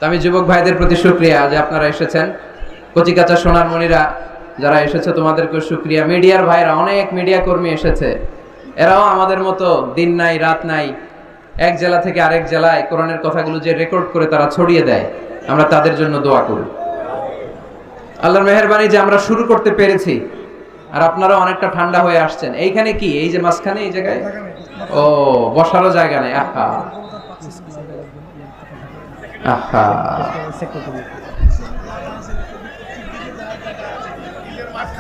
আমি যুবক ভাইদের প্রতি শুকরিয়া যে আপনারা এসেছেন, কচিকাচা সোনার মণিরা যারা এসেছে তোমাদেরকে শুকরিয়া। মিডিয়ার ভাইরা, অনেক মিডিয়া কর্মী এসেছে, এরাও আমাদের মতো দিন নাই রাত নাই, এক জেলা থেকে আরেক জেলায় কোরআনের কথাগুলো যে রেকর্ড করে তারা ছড়িয়ে দেয়, আমরা তাদের জন্য দোয়া করি। আল্লাহর মেহেরবানি যে আমরা শুরু করতে পেরেছি, আর আপনারা অনেকটা ঠান্ডা হয়ে আসছেন। এইখানে কি এই যে মাঝখানে এই জায়গায় ও বসারও জায়গা নেই। আহা আহা,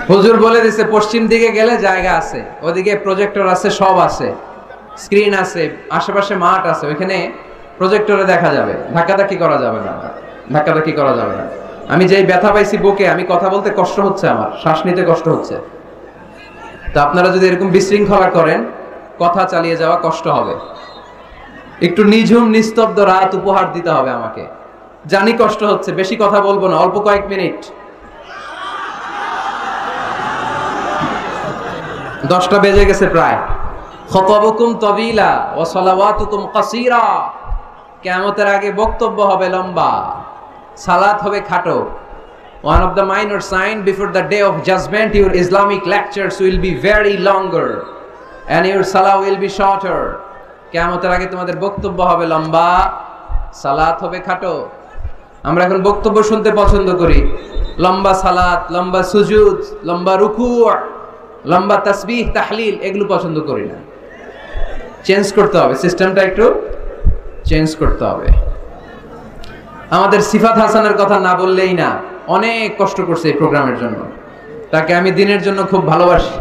হুজুর বলে দিছে পশ্চিম দিকে গেলে জায়গা আছে, ওদিকে প্রজেক্টর আছে, সব আছে, স্ক্রিন আছে, আশেপাশে মাঠ আছে, ওইখানে প্রজেক্টরে দেখা যাবে। ধাক্কাধাক্কি করা যাবে না, ধাক্কাধাক্কি করা যাবে না। আমি যেই ব্যথা পাইছি বুকে, আমি কথা বলতে কষ্ট হচ্ছে, আমার শ্বাস নিতে কষ্ট হচ্ছে। তো আপনারা যদি এরকম বিশৃঙ্খলা করেন, কথা চালিয়ে যাওয়া কষ্ট হবে। একটু নিঝুম নিস্তব্ধ রাত উপহার দিতে হবে আমাকে। জানি কষ্ট হচ্ছে, বেশি কথা বলবো না, অল্প কয়েক মিনিট। 10টা বেজে গেছে প্রায়। খুতাবুকুম তাবিলা ওয়া সালাওয়াতুকুম কাসীরা। কিয়ামতের আগে বক্তব্য হবে লম্বা, সালাত হবে খাটো। One of the minor sign before the day of judgment, your Islamic lectures will be very longer and your salah will be shorter. কিয়ামতের আগে তোমাদের বক্তব্য হবে লম্বা, সালাত হবে খাটো। আমরা এখন বক্তব্য শুনতে পছন্দ করি, লম্বা সালাত, লম্বা সুজুদ, লম্বা রুকু', লম্বা তাসবিহ তাহলিল, এগুলো পছন্দ করি না। চেঞ্জ করতে হবে, সিস্টেমটা একটু চেঞ্জ করতে হবে। আমাদের সিফাত হাসানের কথা না বললেই না, অনেক কষ্ট করছে এই প্রোগ্রামের জন্য। তাকে আমি দিনের জন্য খুব ভালোবাসি।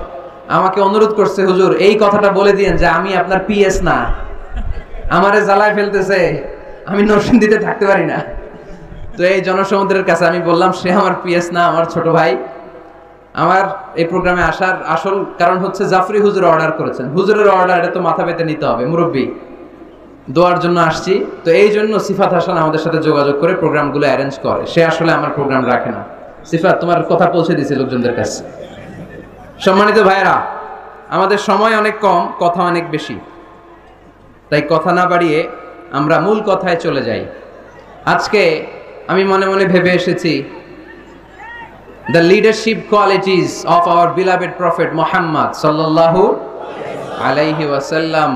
আমাকে অনুরোধ করছে, হুজুর এই কথাটা বলে দিয়েন যে আমি আপনার পিএস না, আমারে জ্বালায় ফেলতেছে, আমি নরসিংদীতে থাকতে পারি না। তো এই জনসমুদ্রের কাছে আমি বললাম, সে আমার পিএস না, আমার ছোট ভাই। আমার এই প্রোগ্রামে আসার আসল কারণ হচ্ছে জাফরি হুজুর অর্ডার করেছেন। হুজুরের অর্ডার, এটা তো মাথা পেতে নিতে হবে, মুরব্বী, দোয়ার জন্য আসছি। তো এই জন্য সিফাত হাসান আমাদের সাথে যোগাযোগ করে প্রোগ্রামগুলো অ্যারেঞ্জ করে। সে আসলে আমার প্রোগ্রাম রাখে না। সিফাত, তোমার কথা পৌঁছে দিয়েছে লোকজনদের কাছে। সম্মানিত ভাইয়েরা, আমাদের সময় অনেক কম, কথা অনেক বেশি, তাই কথা না বাড়িয়ে আমরা মূল কথায় চলে যাই। আজকে আমি মনে মনে ভেবে এসেছি, the leadership qualities of our beloved prophet Muhammad sallallahu alayhi wasallam.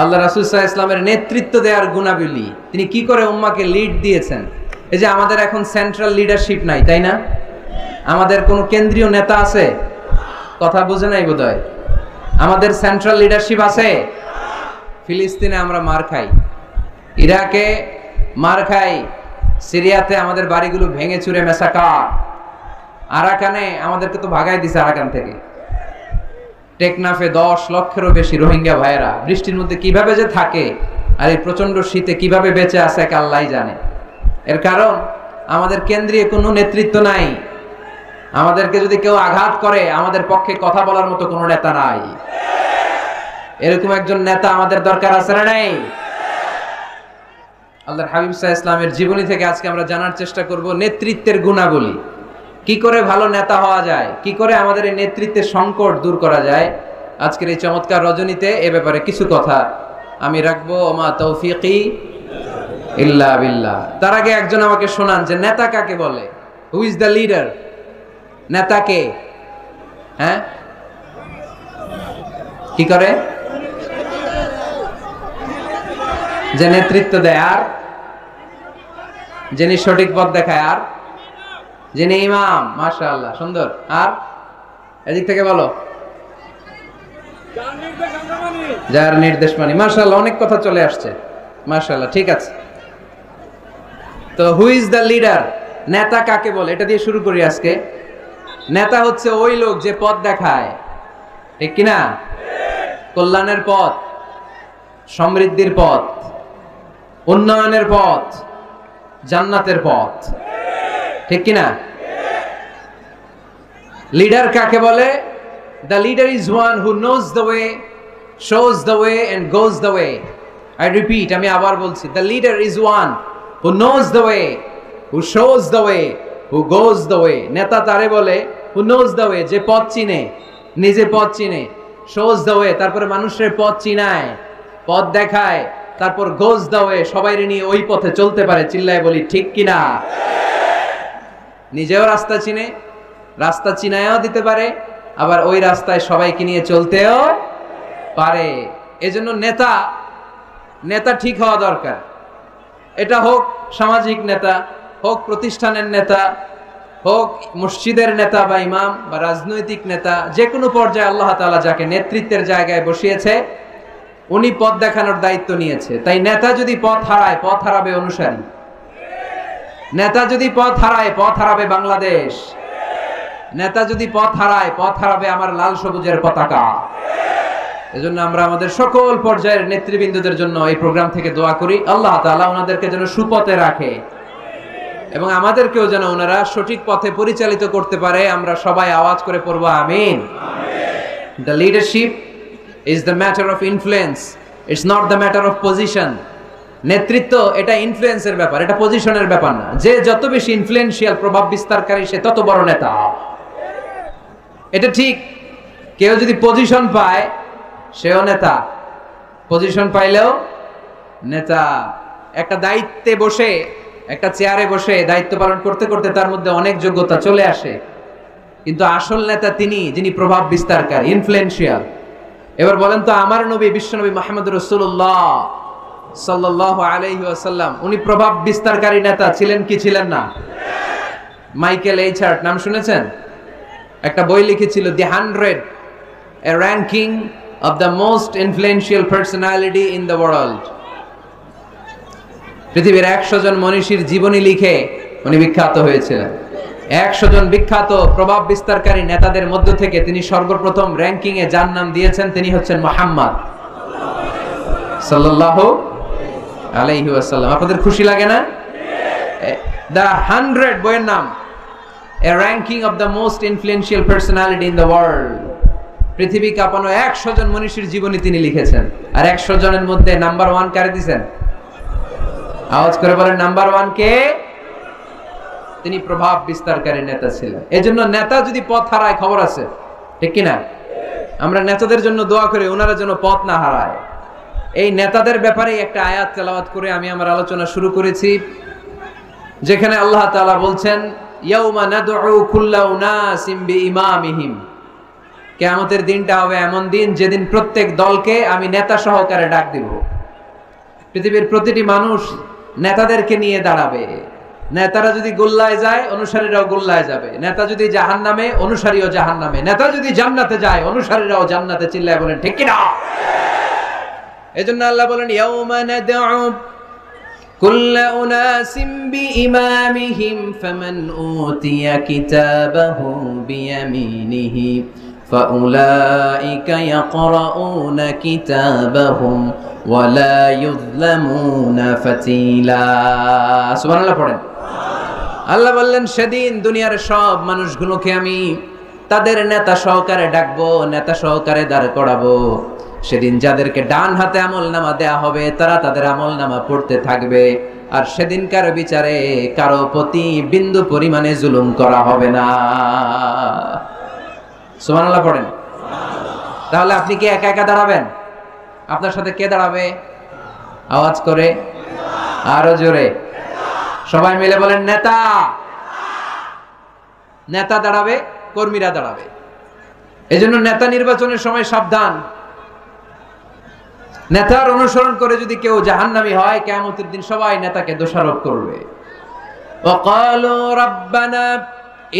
আল্লাহ রাসূল সাল্লাল্লাহু আলাইহি ওয়াসাল্লামের নেতৃত্ব দেওয়ার গুণাবলী, তিনি কি করে উম্মাহকে লিড দিয়েছেন। এই যে আমাদের এখন সেন্ট্রাল লিডারশিপ নাই, তাই না? আমাদের কোনো কেন্দ্রীয় নেতা আছে? কথা বুঝে নাই বোধহয়। আমাদের সেন্ট্রাল লিডারশিপ আছে? ফিলিস্তিনে আমরা মার খাই, ইরাকে মার খাই, সিরিয়াতে আমাদের বাড়িগুলো ভেঙে চুরে মেসাকার, আরাকানে আমাদেরকে তো ভাগাই দিছে আরাকান থেকে। টেকনাফে 10 লক্ষেরও বেশি রোহিঙ্গা ভাইয়েরা বৃষ্টির মধ্যে কিভাবে যে থাকে, আর এই প্রচন্ড শীতে কিভাবে বেঁচে আছে এক আল্লাহই জানে। এর কারণ আমাদের কেন্দ্রীয় কোনো নেতৃত্ব নাই। আমাদেরকে যদি কেউ আঘাত করে, আমাদের পক্ষে কথা বলার মতো কোনো নেতা নাই। এরকম একজন নেতা আমাদের দরকার আছে না নাই? আল্লাহর হাবিব সাল্লাল্লাহু আলাইহি ওয়াসাল্লামের জীবনী থেকে আজকে আমরা জানার চেষ্টা করব নেতৃত্বের গুণাবলী। কি করে ভালো নেতা হওয়া যায়, কি করে আমাদের এই নেতৃত্বের সংকট দূর করা যায়। আজকের এই চমৎকার রজনীতে এ ব্যাপারে কিছু কথা আমি রাখবো। ওমা তৌফিকি ইল্লা বিল্লাহ। তার আগে একজন আমাকে শোনান যে নেতা কাকে বলে? Who is the leader? নেতা কে? হ্যাঁ, কি করে? যে নেতৃত্ব দেয়, আর যিনি সঠিক পথ দেখায়, আর যিনি ইমাম। মাশাআল্লাহ, সুন্দর। আর এদিক থেকে বলো, যার নির্দেশ মানি। মাশাআল্লাহ, অনেক কথা চলে আসছে। মাশাআল্লাহ, ঠিক আছে। তো হু ইজ দ্য লিডার? নেতা কাকে বলে, এটা দিয়ে শুরু করি আজকে। নেতা হচ্ছে ওই লোক যে পথ দেখায়, ঠিক কিনা? কল্যাণের পথ, সমৃদ্ধির পথ, উন্নয়নের পথ, জান্নাতের পথ, ঠিক কিনা? লিডার কাকে বলে? The leader is one who knows the way, shows the way and goes the way. I repeat, আমি আবার বলছি, the leader is one who knows the way, who shows the way, who goes the way. নেতা তারে বলে who knows the way, যে পথ চিনে, নিজে পথ চিনে, shows the way, তারপরে মানুষের পথ চিনায়, পথ দেখায়, তারপর গোজ দাওয়ে সবাই নিয়ে ওই পথে চলতে পারে, চিল্লায় বলি ঠিক কিনা? নিজেও রাস্তা চিনে, রাস্তা চিনায়ও দিতে পারে, আবার ওই রাস্তায় সবাইকে নিয়ে চলতেও পারে। এজন্য নেতা নেতা ঠিক হওয়া দরকার। এটা হোক সামাজিক নেতা, হোক প্রতিষ্ঠানের নেতা, হোক মসজিদের নেতা বা ইমাম বা রাজনৈতিক নেতা, যে কোনো পর্যায়ে আল্লাহ তাআলা যাকে নেতৃত্বের জায়গায় বসিয়েছে উনি পথ দেখানোর দায়িত্ব নিয়েছে। তাই নেতা যদি পথ হারায়, পথ হারাবে অনুসারী। নেতা যদি পথ হারায়, পথ হারাবে বাংলাদেশ। নেতা যদি পথ হারায়, পথ হারাবে আমার লাল সবুজের পতাকা। এজন্য আমরা আমাদের সকল পর্যায়ের নেতৃবৃন্দদের জন্য এই প্রোগ্রাম থেকে দোয়া করি, আল্লাহ তাআলা ওনাদেরকে যেন সুপথে রাখে এবং আমাদেরকেও যেন ওনারা সঠিক পথে পরিচালিত করতে পারে। আমরা সবাই আওয়াজ করে পড়ব আমিন। The leadership is the matter of influence, it's not the matter of position. নেতৃত্ব এটা ইনফ্লুয়েন্সের ব্যাপার, এটা পজিশনের ব্যাপার না। যে যত বেশি ইনফ্লুয়েন্সিয়াল, প্রভাব বিস্তারকারী, সে তত বড় নেতা। এটা ঠিক। কেউ যদি পজিশন পায় সেও নেতা, পজিশন পাইলেও নেতা। একটা দায়িত্বে বসে, একটা চেয়ারে বসে দায়িত্ব পালন করতে করতে তার মধ্যে অনেক যোগ্যতা চলে আসে, কিন্তু আসল নেতা তিনি যিনি প্রভাব বিস্তারকারী, ইনফ্লুয়েন্সিয়াল। এবার বলেন তো, আমার নবী বিশ্বনবী মুহাম্মদ রাসূলুল্লাহ সাল্লাল্লাহু আলাইহি ওয়াসাল্লাম উনি প্রভাব বিস্তারকারী নেতা ছিলেন কি ছিলেন না? মাইকেল এইচার্ট নাম শুনেছেন? একটা বই লিখেছিল, দি 100, a ranking of the most influential personality in the world. পৃথিবীর 100 জন মনীষীর জীবনী লিখে উনি বিখ্যাত হয়েছিলেন। 100 জন বিখ্যাত প্রভাব বিস্তারকারী নেতাদের মধ্য থেকে তিনি সর্বপ্রথম র্যাঙ্কিং এ যার নাম দিয়েছেন তিনি হচ্ছেন মুহাম্মদ সাল্লাল্লাহু আলাইহি ওয়াসাল্লাম। আপনাদের খুশি লাগে না? The 100 বইয়ের নাম, a ranking of the most influential personality in the world. পৃথিবী কাঁপানো 100 জন মনীষীর জীবনী তিনি লিখেছেন। আর 100 জনের মধ্যে নাম্বার 1 কারে দিয়েছেন? আওয়াজ করে বলেন, নাম্বার 1 কে? তিনি প্রভাব বিস্তারকারী নেতা ছিলেন। এজন্য নেতা যদি পথ হারায়, খবর আছে, ঠিক কি না? আমরা নেতাদের জন্য দোয়া করি ওনারা যেন পথ না হারায়। এই নেতাদের ব্যাপারে একটা আয়াত তেলাওয়াত করে আমি আমার আলোচনা শুরু করেছি, যেখানে আল্লাহ তাআলা বলছেন, ইয়াউমা নাদউ কুল্লা উনাসিম বিইমামিহিম। কিয়ামতের দিনটা হবে এমন দিন যেদিন প্রত্যেক দলকে আমি নেতা সহকারে ডাক দিব। পৃথিবীর প্রতিটি মানুষ নেতাদেরকে নিয়ে দাঁড়াবে। নেতারা যদি গোল্লায় যায়, অনুসারীরাও গোল্লায় যাবে। নেতা যদি জাহান্নামে, অনুসারীও জাহান্নামে। নেতা যদি জান্নাতে যায়, অনুসারীরাও জান্নাতে। চিল্লায় বলেন ঠিক কি না? এজন্য আল্লাহ বলেন, ইয়াউমা নাদউ কুল্লা উনাসিম বিইমামিহিম ফামান উতিয়া কিতাবাহু বিয়ামিনিহি ফাউলাইকা ইয়াকরাউনা কিতাবাহুম ওয়ালা ইউযলামুনা ফাতিলা। সুবহানাল্লাহ পড়েন। আল্লাহ বললেন, সেদিন দুনিয়ার সব মানুষগুলোকে আমি তাদের নেতা সহকারে ডাকবো, নেতা সহকারে দাঁড় করাবো। সেদিন যাদেরকে ডান হাতে আমলনামা দেয়া হবে তারা তাদের আমলনামা পড়তে থাকবে। আর সেদিনকার বিচারে কারো প্রতি বিন্দু পরিমাণে জুলুম করা হবে না। সুবহানাল্লাহ পড়েন। তাহলে আপনি কি একা একা দাঁড়াবেন? আপনার সাথে কে দাঁড়াবে? আওয়াজ করে, আরো জোরে, সবাই মিলে বলেন নেতা। নেতা দাঁড়াবে, কর্মীরা দাঁড়াবে। এজন্য নেতা নির্বাচনের সময় সাবধান। নেতার অনুসরণ করে যদি কেউ জাহান্নামী হয়, কিয়ামতের দিন সবাই নেতাকে দোষারোপ করবে। ওয়াকালু রাব্বানা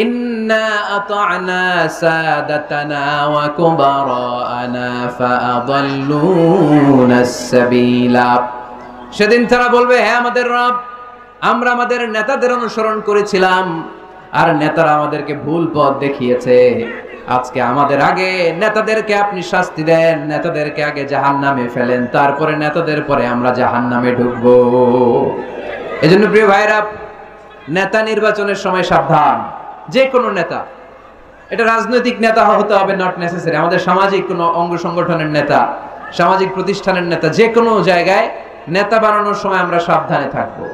ইন্না আতা'না সাদাতানা ওয়া কুবারানা ফাআদাল্লুনাস সাবিলা। সেদিন তারা বলবে, হে আমাদের রব, আমরা আমাদের নেতাদের অনুসরণ করেছিলাম আর নেতারা আমাদেরকে ভুল পথ দেখিয়েছে। আজকে আমাদের আগে নেতাদেরকে আপনি শাস্তি দেন, নেতাদেরকে আগে জাহান্নামে ফেলেন, তারপরে নেতাদের পরে আমরা জাহান্নামে ঢুকবো। এজন্য প্রিয় ভাইরা, নেতা নির্বাচনের সময় সাবধান। যে কোনো নেতা, এটা রাজনৈতিক নেতা হতে হবে নট নেসেসারি, আমাদের সামাজিক কোনো অঙ্গ সংগঠনের নেতা, সামাজিক প্রতিষ্ঠানের নেতা, যে কোনো জায়গায় নেতা বানানোর সময় আমরা সাবধানে থাকবো।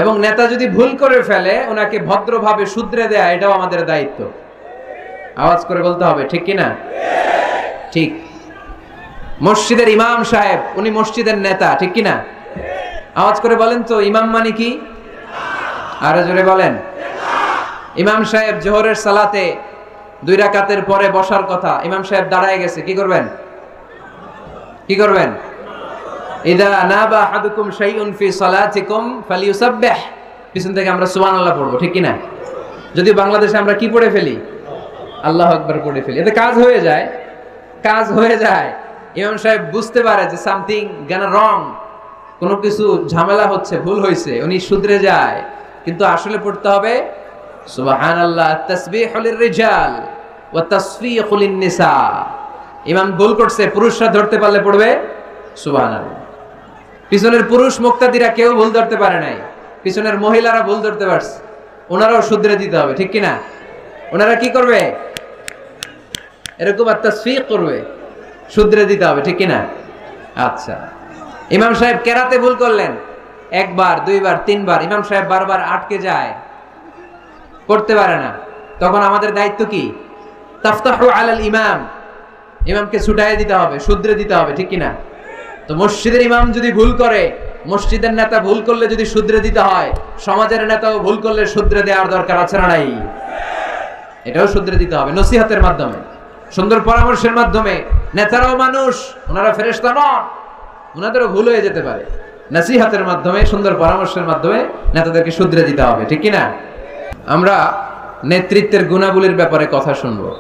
এবং নেতা যদি ভুল করে ফেলে ওনাকে ভদ্রভাবে শুধরে দেয়া, এটাও আমাদের দায়িত্ব। আওয়াজ করে বলতে হবে, ঠিক কিনা? ঠিক। মসজিদের ইমাম সাহেব উনি মসজিদের নেতা, ঠিক কিনা? আওয়াজ করে বলেন তো ইমাম মানে কি? আরো জোরে বলেন। ইমাম সাহেব জোহরের সালাতে 2 রাকাতের পরে বসার কথা, ইমাম সাহেব দাঁড়ায় গেছে, কি করবেন? কি করবেন? ইদা নাবা আহাদুকুম শাইউন ফি সালাতিকুম ফালিয়ুসাব্বিহ, পিছন থেকে আমরা সুবহানাল্লাহ পড়বো, ঠিক কি না? যদি বাংলাদেশে আমরা কি পড়ে ফেলি? আল্লাহু আকবার পড়ে ফেলি, এতে কাজ হয়ে যায়। কাজ হয়ে যায়। ইমাম সাহেব বুঝতে পারে যে সামথিং গানা রং, কোনো কিছু ঝামেলা হচ্ছে, ভুল হয়েছে, উনি শুধরে যায়। কিন্তু আসলে পড়তে হবে সুবহানাল্লাহ, তাসবিহু লিররিজাল ওয়া তাসফিহু লিন-নিসা। ইমাম ভুল করছে, পুরুষরা ধরতে পারলে পড়বে সুবহানাল্লাহ। পিছনের পুরুষ মুক্তাদিরা কেউ ভুল ধরতে পারে নাই, পিছনের মহিলারা ভুল ধরতে পারছে, ওনারাও শুধরে দিতে হবে, ঠিক কি না? ওনারা কি করবে? এরকম তাসফিহ করবে, শুধরে দিতে হবে, ঠিক কি না? আচ্ছা, ইমাম সাহেব কেরাতে ভুল করলেন, 1 বার 2 বার 3 বার, ইমাম সাহেব বারবার আটকে যায়, করতে পারে না। তখন আমাদের দায়িত্ব কি? তাফতাহু আলাল ইমাম, ইমামকে ছুটাইয়ে দিতে হবে, শুধরে দিতে হবে, ঠিক কি না? তো মসজিদের ইমাম যদি ভুল করে, মসজিদের নেতা ভুল করলে যদি শুধরে দিতে হয়, সমাজের নেতাও ভুল করলে শুধরে দেওয়ার দরকার আছে না নাই? এটাও শুধরে দিতে হবে নসিহতের মাধ্যমে, সুন্দর পরামর্শের মাধ্যমে। নেতারাও মানুষ, ওনারা ফেরেশতা নন, ওনাদেরও ভুল হয়ে যেতে পারে। নসিহতের মাধ্যমে, সুন্দর পরামর্শের মাধ্যমে নেতাদেরকে শুধরে দিতে হবে, ঠিক কি না? আমরা নেতৃত্বের গুণাবলীর ব্যাপারে কথা শুনবো।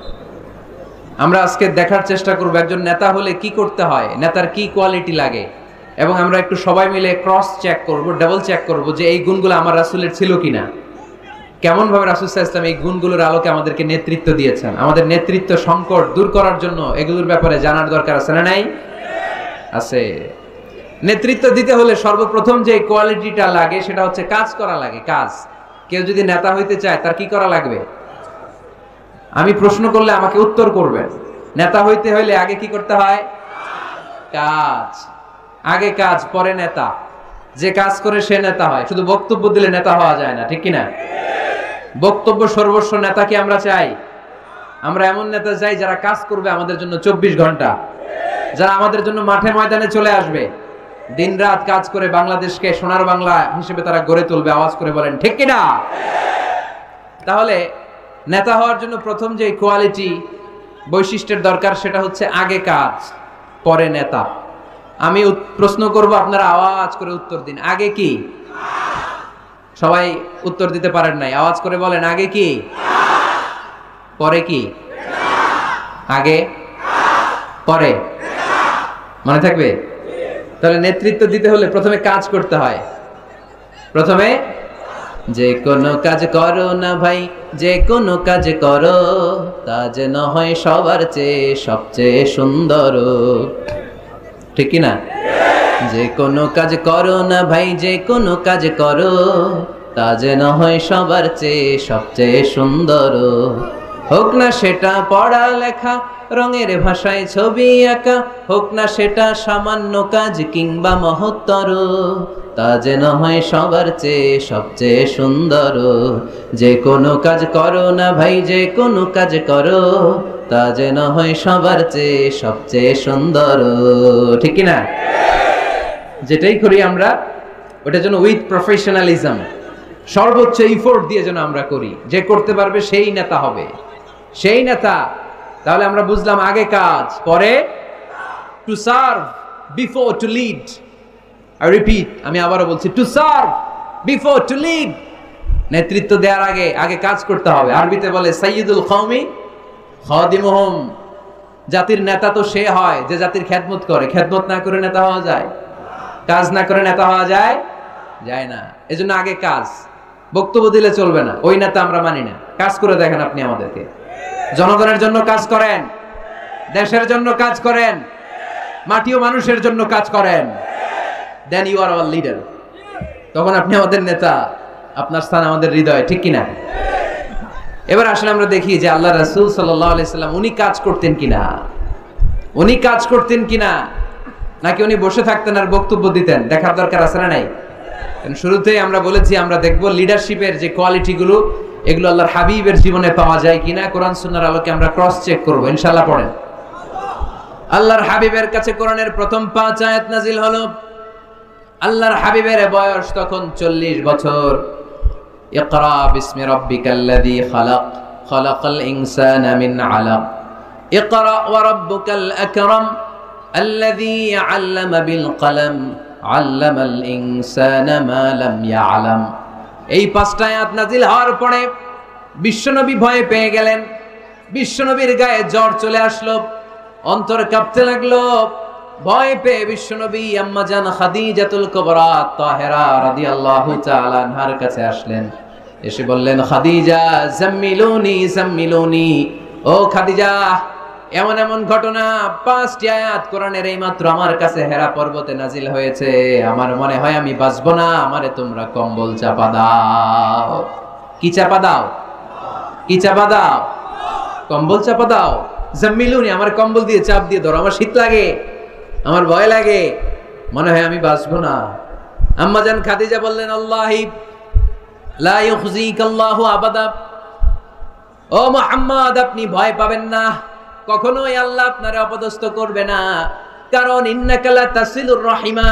আমরা আজকে দেখার চেষ্টা করব একজন নেতা হলে কি করতে হয়, নেতার কি কোয়ালিটি লাগে, এবং আমরা একটু সবাই মিলে ক্রস চেক করব, ডাবল চেক করব যে এই গুণগুলো আমার রাসূলের ছিল কিনা, কেমন ভাবে রাসূল সাল্লাল্লাহু আলাইহি ওয়াসাল্লাম এই গুণগুলোর আলোকে আমাদেরকে নেতৃত্ব দিয়েছেন। আমাদের নেতৃত্ব সংকট দূর করার জন্য এগুলোর ব্যাপারে জানার দরকার আছে না নাই? আছে। নেতৃত্ব দিতে হলে সর্বপ্রথম যে কোয়ালিটিটা লাগে সেটা হচ্ছে কাজ করা লাগে। কাজ। কেউ যদি নেতা হইতে চায় তার কি করা লাগবে? আমি প্রশ্ন করলে আমাকে উত্তর করবেন। নেতা হইতে হইলে আগে কি করতে হয়? কাজ। আগে কাজ, পরে নেতা। যে কাজ করে সে নেতা হয়, শুধু বক্তব্য দিলে নেতা হওয়া যায় না, ঠিক কিনা? বক্তব্য সর্বস্ব নেতা কি আমরা চাই? আমরা এমন নেতা চাই যারা কাজ করবে আমাদের জন্য 24 ঘন্টা, যারা আমাদের জন্য মাঠে ময়দানে চলে আসবে, দিন রাত কাজ করে বাংলাদেশকে সোনার বাংলা হিসেবে তারা গড়ে তুলবে। আওয়াজ করে বলেন ঠিক কিনা? তাহলে নেতা হওয়ার জন্য প্রথম যে কোয়ালিটি, বৈশিষ্ট্যের দরকার সেটা হচ্ছে আগে কাজ, পরে নেতা। আমি প্রশ্ন করব, আপনারা আওয়াজ করে উত্তর দিন। আগে কি? সবাই উত্তর দিতে পারেন নাই, আওয়াজ করে বলেন আগে কি? পরে কি? আগে পরে মনে থাকবে? তাহলে নেতৃত্ব দিতে হলে প্রথমে কাজ করতে হয়। প্রথমে যে কোনো কাজ করো না ভাই, যে কোনো কাজ করো, তা যেন হয় সবার চেয়ে সবচেয়ে সুন্দর, ঠিক কি না? যে কোনো কাজ করো না ভাই, যে কোনো কাজ করো, তা যেন হয় সবার চেয়ে সবচেয়ে সুন্দর। হোক না সেটা পড়া লেখা, রঙের ভাষায় ছবি আঁকা, হোক না সেটা সামান্য কাজ কিংবা মহত্তর, তা যেন হয় সবার চেয়ে সবচেয়ে সুন্দর। যে কোনো কাজ করো না ভাই, যে কোনো কাজ করো, তা যেন হয় সবার চেয়ে সবচেয়ে সুন্দর, ঠিক কি না? যেটাই করি আমরা ওটা যেন উইথ প্রফেশনালিজম, সর্বোচ্চ ইফোর্ট দিয়ে যেন আমরা করি। যে করতে পারবে সেই নেতা হবে, সেই নেতা। তাহলে আমরা বুঝলাম আগে কাজ, পরে to serve before to lead. I repeat, আমি আবারও বলছি, to serve before to lead. নেতৃত্ব দেওয়ার আগে আগে কাজ করতে হবে। আরবিতে বলে সাইয়্যিদুল কওমি খাদিমুহুম। জাতির নেতা তো সে হয় যে জাতির খেদমত করে। খেদমত না করে নেতা হওয়া যায়? কাজ না করে নেতা হওয়া যায়? যায় না। এজন্য আগে কাজ। বক্তব্য দিলে চলবে না, ওই নেতা আমরা মানি না। কাজ করে দেখেন আপনি আমাদেরকে। জনগণের জন্য কাজ করেন, দেশের জন্য কাজ করেন, মাটি ও মানুষের জন্য কাজ করেন, then you are our leader. তখন আপনি আমাদের নেতা, আপনার স্থান আমাদের হৃদয়ে, ঠিক কিনা? এবার আসলে আমরা দেখি যে আল্লাহ রাসূল সাল্লাল্লাহু আলাইহি সাল্লাম উনি কাজ করতেন কিনা, উনি কাজ করতেন কিনা, নাকি উনি বসে থাকতেন আর বক্তব্য দিতেন? দেখার দরকার আছে না নাই? শুরুতেই আমরা বলেছি আমরা দেখব লিডারশিপের যে কোয়ালিটিগুলো, এগুলো আল্লাহর হাবিবের জীবনে পাওয়া যায় কিনা কোরআন সুন্নাহর আলোকে আমরা ক্রস চেক করব ইনশাআল্লাহ। পড়েন। আল্লাহর হাবিবের কাছে কোরআনের প্রথম 5 আয়াত নাজিল হলো। আল্লাহর হাবিবের বয়স তখন 40 বছর। ইকরা বিসমি রাব্বিকাল্লাযী খালাক খালাকাল ইনসানা মিন আলাক ইকরা ওয়া রাব্বুকাল আকরাম আল্লাযী আল্লামা বিল কলম আল্লামাল ইনসানা মা লাম ইয়ালাম। এই 5টা আয়াত নাজিল হওয়ার পরে বিশ্বনবী ভয় পেয়ে গেলেন। বিশ্বনবীর গায়ে জ্বর চলে আসলো, অন্তর কাঁপতে লাগলো। ভয় পেয়ে বিশ্বনবী আম্মা জান খাদিজাতুল কুবরা তাহেরা রাদিয়াল্লাহু তাআলা আনহার কাছে আসলেন। এসে বললেন, খাদিজা জাম্মিলুনি জাম্মিলুনি, ও খাদিজা, এমন এমন ঘটনা 5টি আয়াত কোরআনের এইমাত্র আমার কাছে হেরা পর্বতে নাজিল হয়েছে, আমার মনে হয় আমি বাঁচব না, আমারে তোমরা কম্বল চাপা দাও। কি চাপা দাও? কি চাপা দাও? কম্বল চাপা দাও। জাম্মিলুনি, আমার কম্বল দিয়ে চাপ দিয়ে ধরো, আমার শীত লাগে, আমার ভয় লাগে, মনে হয় আমি বাঁচব না। আম্মা জান খাদিজা বললেন, আল্লাহি লা ইউখজিকাল্লাহু আবাদা, ও মুহাম্মদ আপনি ভয় পাবেন না, কখনোই আল্লাহ আপনারে অপদস্থ করবে না, কারণ ইন্নাকা লা তাসিলুর রাহিমা,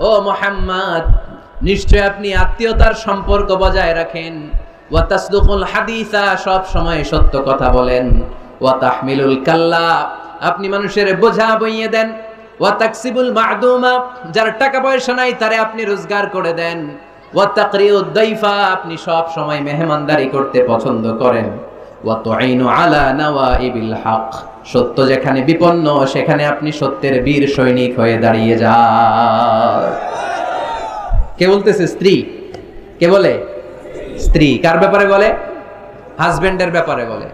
ও মুহাম্মদ নিশ্চয় আপনি আত্মীয়তার সম্পর্ক বজায় রাখেন, ওয়া তাসদুকুল হাদিসা সব সময় সত্য কথা বলেন, ওয়া তাহমিলুল কাল্লা আপনি মানুষের বোঝা বইয়ে দেন, ওয়া তাকসিবুল মা'দুমা যার টাকা পয়সা নাই তারে আপনি রোজগার করে দেন, ওয়া তাকরিউদ দাইফা আপনি সব সময় মেহমানদারি করতে পছন্দ করেন, ওয়া তুঈনু আলা নাওয়াইবিল হক সত্য যেখানে বিপন্ন সেখানে আপনি সত্যের বীর সৈনিক হয়ে দাঁড়িয়ে যান। কে বলতেছে? স্ত্রী। কে বলে? স্ত্রী। কার ব্যাপারে বলে? হাজবেন্ডের ব্যাপারে বলে।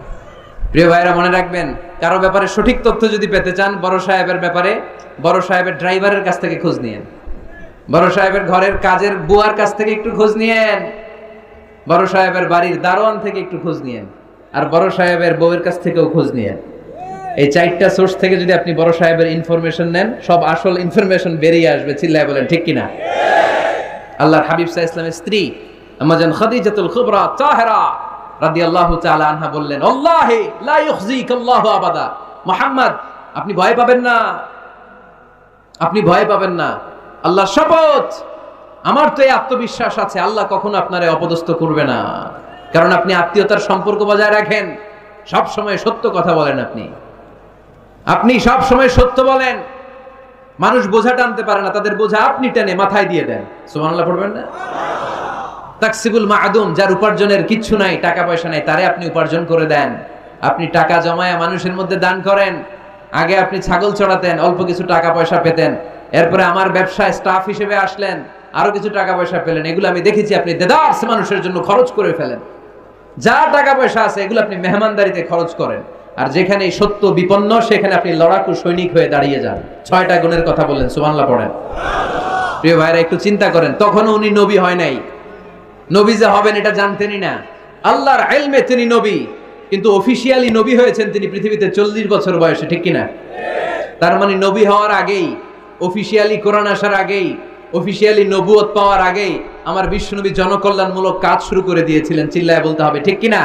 প্রিয় ভাইরা মনে রাখবেন, কারো ব্যাপারে সঠিক তথ্য যদি পেতে চান, বড় সাহেবের ব্যাপারে বড় সাহেবের ড্রাইভারের কাছ থেকে খোঁজ নিয়েন, বড় সাহেবের ঘরের কাজের বুয়ার কাছ থেকে একটু খোঁজ নিয়েন, বড় সাহেবের বাড়ির দারোয়ান থেকে একটু খোঁজ নিয়েন, আর বড় সাহেবের বউয়ের কাছ থেকেও খোঁজ নিয়েন। এই 4টা সোর্স থেকে যদি আপনি বড় সাহেবের ইনফরমেশন নেন, সব আসল ইনফরমেশন বেরিয়ে আসবে। চিল্লায় বলেন ঠিক কিনা? আল্লাহর হাবিব সাল্লাল্লাহু আলাইহি ওয়াসাল্লামের স্ত্রী আম্মা জান খাদিজাতুল কুবরা তাহেরা রাদিয়াল্লাহু তাআলা আনহা বললেন, আল্লাহি লা ইউখজিকাল্লাহু আবাদা, মুহাম্মদ আপনি ভয় পাবেন না, আপনি ভয় পাবেন না, আল্লাহর শপথ আমার তো এই আত্মবিশ্বাস আছে আল্লাহ কখনো আপনারে অপদস্থ করবে না, কারণ আপনি আত্মীয়তার সম্পর্ক বজায় রাখেন, সব সময় সত্য কথা বলেন, আপনি সব সময় সত্য বলেন। মানুষ বোঝা টানতে পারে না, তাদের বোঝা আপনি টেনে মাথায় দিয়ে দেন। সুবহানাল্লাহ পড়বেন না? তাকসিবুল মা'দুম যার উপার্জনের কিচ্ছু নাই, টাকা পয়সা নাই, তারে আপনি উপার্জন করে দেন। আপনি টাকা জমায়া মানুষের মধ্যে দান করেন। আগে আপনি ছাগল চড়াতেন, অল্প কিছু টাকা পয়সা পেতেন, এরপরে আমার ব্যবসায় স্টাফ হিসেবে আসলেন, আরো কিছু টাকা পয়সা পেলেন, এগুলো আমি দেখেছি আপনি দেদার্স মানুষের জন্য খরচ করে ফেলেন। যা টাকা পয়সা আছে এগুলো আপনি মেহমানদারিতে খরচ করেন, আর যেখানে সত্য বিপন্ন সেখানে আপনি লড়াকু সৈনিক হয়ে দাঁড়িয়ে যান। 6টা গুণের কথা বললেন, সুবহানাল্লাহ পড়েন। প্রিয় ভাইরা একটু চিন্তা করেন, তখনও উনি নবী হয় নাই, নবী যে হবেন এটা জানতেনই না। আল্লাহর ইলমে তিনি নবী, কিন্তু অফিশিয়ালি নবী হয়েছেন তিনি পৃথিবীতে 40 বছর বয়সে, ঠিক কিনা? তার মানে নবী হওয়ার আগেই, অফিশিয়ালি কোরআন আসার আগেই, অফিশিয়ালি নবুয়ত পাওয়ার আগেই আমার বিশ্বনবী জনকল্যাণমূলক কাজ শুরু করে দিয়েছিলেন। চিল্লায় বলতে হবে ঠিক কিনা?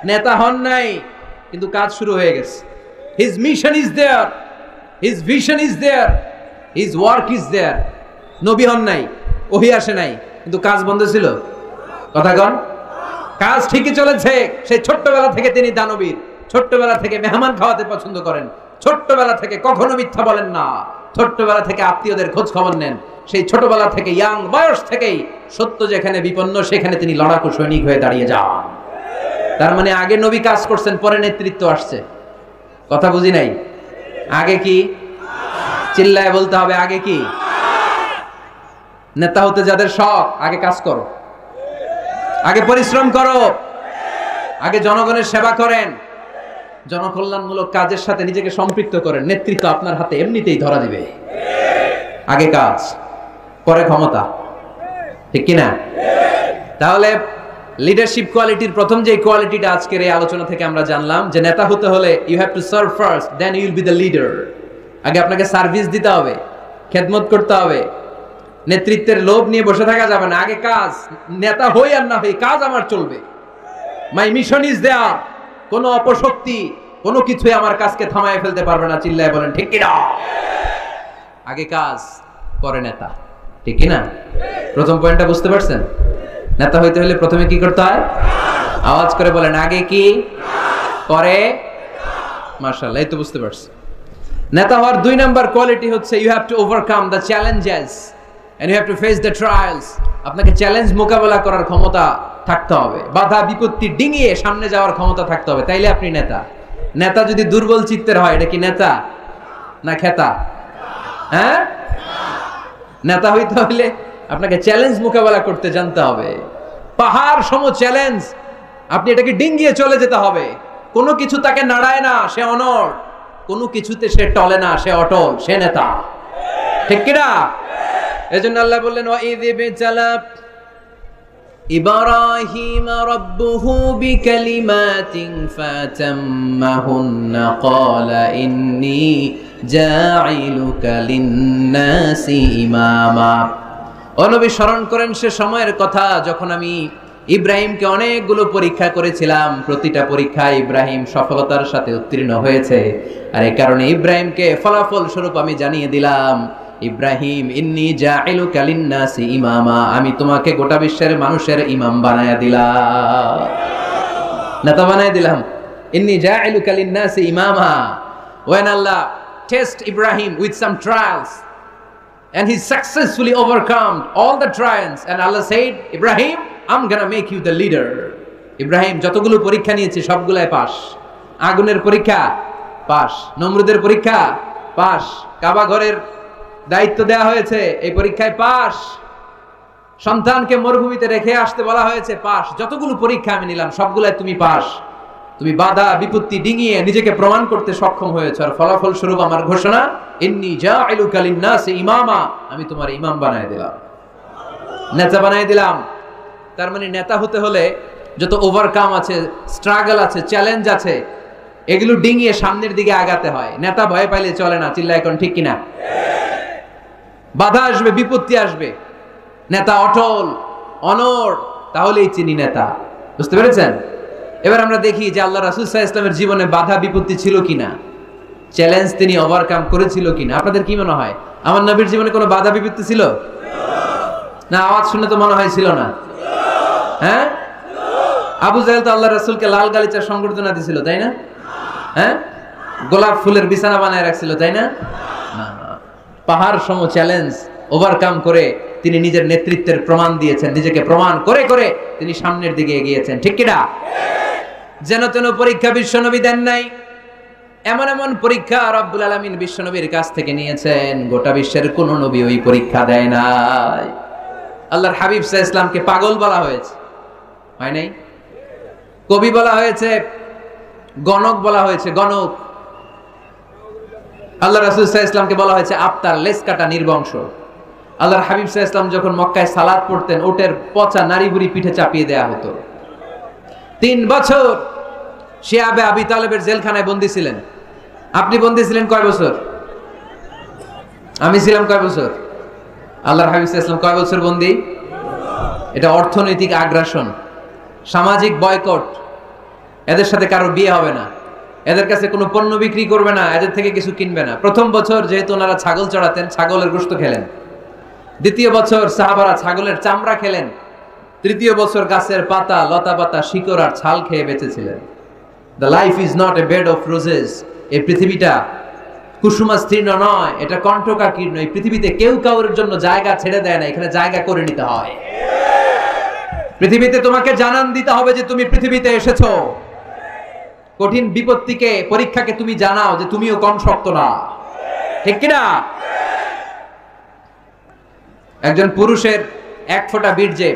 নেতা হন নাই, কিন্তু কাজ শুরু হয়ে গেছে। His mission is there, his vision is there, his work is there. নবী হন নাই, ওহী আসে নাই, কিন্তু কাজ বন্ধ ছিল। কথা কন, কাজ ঠিকই চলেছে। সেই ছোট্টবেলা থেকে তিনি দানবীর, ছোট্টবেলা থেকে মেহমান খাওয়াতে পছন্দ করেন, ছোট্টবেলা থেকে কখনো মিথ্যা বলেন না, ছোট্টবেলা থেকে আত্মীয়দের খোঁজ খবর নেন। সেই ছোটবেলা থেকে ইয়াং বয়স থেকেই সত্য যেখানে বিপন্ন সেখানে তিনি লড়াকু সৈনিক হয়ে দাঁড়িয়ে যান। তার মানে আগে নবী কাজ করছেন, পরে নেতৃত্ব আসছে। কথা বুঝি নাই? আগে কি? চিল্লায় বলতে হবে আগে কি? নেতা হতে যাদের শখ, আগে কাজ করো, আগে পরিশ্রম করো, আগে জনগণের সেবা করেন, জনকল্যাণমূলক কাজের সাথে নিজেকে সম্পৃক্ত করেন। নেতৃত্ব আপনার হাতে এমনিতেই ধরা দিবে। আগে কাজ, পরে ক্ষমতা, ঠিক কিনা? তাহলে লিডারশিপ কোয়ালিটির প্রথম যে কোয়ালিটিটা আজকের এই আলোচনা থেকে আমরা জানলাম, যে নেতা হতে হলে you have to serve first, then you will be the leader. আগে আপনাকে সার্ভিস দিতে হবে, খেদমত করতে হবে। নেতৃত্বের লোভ নিয়ে বসে থাকা যাবে না, আগে কাজ। নেতা হই আর না হই, কাজ আমার চলবে। মাই মিশন ইজ দেয়ার। কোন অপশক্তি, কোনো কিছুই আমার কাজকে থামায় ফেলতে পারবে না। চিল্লায় বলেন ঠিক কিনা? আগে কাজ, পরে নেতা। ঠিক কি না? প্রথম পয়েন্টটা বুঝতে পারছেন? নেতা হইতে হলে প্রথমে কি করতে হয়? আওয়াজ করে বলেন, আগে কি, পরে। মাশাআল্লাহ, এই তো বুঝতে পারছি। নেতা হওয়ার 2 নাম্বার কোয়ালিটি হচ্ছে you have to overcome the challenges and you have to face the trials. আপনাকে চ্যালেঞ্জ মোকাবেলা করার ক্ষমতা থাকতে হবে, বাধা বিপত্তি ডিঙিয়ে সামনে যাওয়ার ক্ষমতা থাকতে হবে, তাইলে আপনি নেতা। নেতা যদি দুর্বল চিত্তের হয়, এটা কি নেতা না খেতা? হ্যাঁ, নেতা হইতে হলে আপনাকে চ্যালেঞ্জ মোকাবেলা করতে জানতে হবে। পাহাড় সম চ্যালেঞ্জ, আপনি এটাকে ডিঙ্গিয়ে চলে যেতে হবে। কোনো কিছু তাকে নাড়ায় না, সে অনড়। কোনো কিছুতে সে টলে না, সে অটল, সে নেতা। ঠিক কি না? এজন্য আল্লাহ বললেন, ওয়াইয বিতালা ইব্রাহিম রাব্বুহু বিকালিমাতিন ফাতাম্মাহুন্না ক্বালা ইন্নী জাঈলুকা লিন-নাসি ইমামা। ও নবী, স্মরণ করেন সে সময়ের কথা যখন আমি ইব্রাহিমকে অনেকগুলো পরীক্ষা করেছিলাম। প্রতিটা পরীক্ষায় ইব্রাহিম সফলতার সাথে উত্তীর্ণ হয়েছে। আর এই কারণে ইব্রাহিমকে ফলাফল স্বরূপ আমি জানিয়ে দিলাম, ইব্রাহিম ইন্নী জাঈলুকা লিন-নাসি ইমামা, আমি তোমাকে গোটা বিশ্বের মানুষের ইমাম বানায়া দিলাম, নেতা বানায়া দিলাম। ইন্নী জাঈলুকা লিন-নাসি ইমামা। When Allah test Ibrahim with some trials and he successfully overcome all the trials, and Allah said, Ibrahim, I'm gonna make you the leader. Ibrahim যতগুলো পরীক্ষা নিয়েছে সবগুলাই পাস। আগুনের পরীক্ষা পাস, নমরুদের পরীক্ষা পাস, কাবা ঘরের দায়িত্ব দেওয়া হয়েছে, এই পরীক্ষায় পাস। সন্তানকে মরুভূমিতে রেখে আসতে বলা হয়েছে, পাস। যতগুলো পরীক্ষা আমি নিলাম সবগুলাই তুমি পাস। তুমি বাধা বিপত্তি ডিঙিয়ে নিজেকে প্রমাণ করতে সক্ষম হয়েছে। আর ফলাফল স্বরূপ আমার ঘোষণা, ইন্নী জাঈলুকা লিন-নাসি ইমামা, আমি তোমার ইমাম বানায় দিলাম, নেতা বানায় দিলাম। তার মানে নেতা হতে হলে যত ওভারকাম আছে, স্ট্রাগল আছে, চ্যালেঞ্জ আছে, এগুলো ডিঙিয়ে সামনের দিকে আগাতে হয়। নেতা ভয় পাইলে চলে না, চিল্লা এখন ঠিক কিনা? বাধা আসবে, বিপত্তি আসবে, নেতা অটল অনড়, তাহলেই চিনি নেতা। বুঝতে পেরেছেন? এবার আমরা দেখি যে আল্লাহ রাসূল সাল্লাল্লাহু আলাইহি ওয়াসাল্লামের জীবনে বাধা বিপত্তি ছিল কিনা, চ্যালেঞ্জ তিনি ওভারকাম করেছিল কিনা। আপনাদের কি মনে হয়, আমার নবীর জীবনে কোনো বাধা বিপত্তি ছিল না? আওয়াজ শুনে তো মনে হয় ছিল না। হ্যাঁ, আবু জাহেল তো আল্লাহ রাসূলকে লাল গালিচার সংবর্ধনা দিছিল, তাই না? হ্যাঁ, গোলাপ ফুলের বিছানা বানায় রাখছিল, তাই না? পাহাড় সম চ্যালেঞ্জ ওভারকাম করে তিনি নিজের নেতৃত্বের প্রমাণ দিয়েছেন, নিজেকে প্রমাণ করে করে তিনি সামনের দিকে এগিয়েছেন। ঠিক কি না? যেন তেন পরীক্ষা বিশ্বনবী দেন নাই, এমন এমন পরীক্ষা রব্বুল আলামিন বিশ্বনবীর কাছ থেকে নিয়েছেন, গোটা বিশ্বের কোন নবী ওই পরীক্ষা দেয় নাই। আল্লাহর হাবিব সাল্লাল্লাহু আলাইহি ওয়াসাল্লামকে পাগল বলা হয়েছে, হয় নাই? কবি বলা হয়েছে, গণক বলা হয়েছে, গণক। আল্লাহ রাসূল সাল্লাল্লাহু আলাইহি ওয়াসাল্লামকে বলা হয়েছে আফতার, লেস কাটা, নির্বংশ। আল্লাহর হাবিব সাল্লাল্লাহু আলাইহি ওয়াসাল্লাম যখন মক্কায় সালাত পড়তেন, ওটের পচা নাড়িভুড়ি পিঠে চাপিয়ে দেয়া হতো। 3 বছর শিয়াবে আবি তালেবের জেলখানায় বন্দী ছিলেন। আপনি বন্দী ছিলেন কয় বছর? আমি ছিলাম কয় বছর? আল্লাহর হাবিব সাল্লাল্লাহু আলাইহি ওয়াসাল্লাম কয় বছর বন্দী? এটা অর্থনৈতিক আগ্রাসন, সামাজিক বয়কট। এদের সাথে কারো বিয়ে হবে না, এদের কাছে কোনো পণ্য বিক্রি করবে না, এদের থেকে কিছু কিনবে না। প্রথম বছর যেহেতু ওনারা ছাগল চড়াতেন, ছাগলের গোশত খেলেন। দ্বিতীয় বছর সাহাবারা ছাগলের চামড়া খেলেন। তৃতীয় বছর গাছের পাতা, লতা পাতা, শিকড় আর ছাল খেয়ে বেঁচেছিলেন। The life is not a bed of roses. এই পৃথিবীটা কুসুমাস্তীর্ণ নয়, এটা কণ্টকাকীর্ণ। এই পৃথিবীতে কেউ কাউরের জন্য জায়গা ছেড়ে দেয় না, এখানে জায়গা করে নিতে হয়। পৃথিবীতে তোমাকে জানান দিতে হবে যে তুমি পৃথিবীতে এসেছো। কঠিন বিপত্তিকে, পরীক্ষাকে তুমি জানাও যে তুমিও কম শক্ত না। ঠিক কিনা? একজন পুরুষের 1 ফোঁটা বীর্যে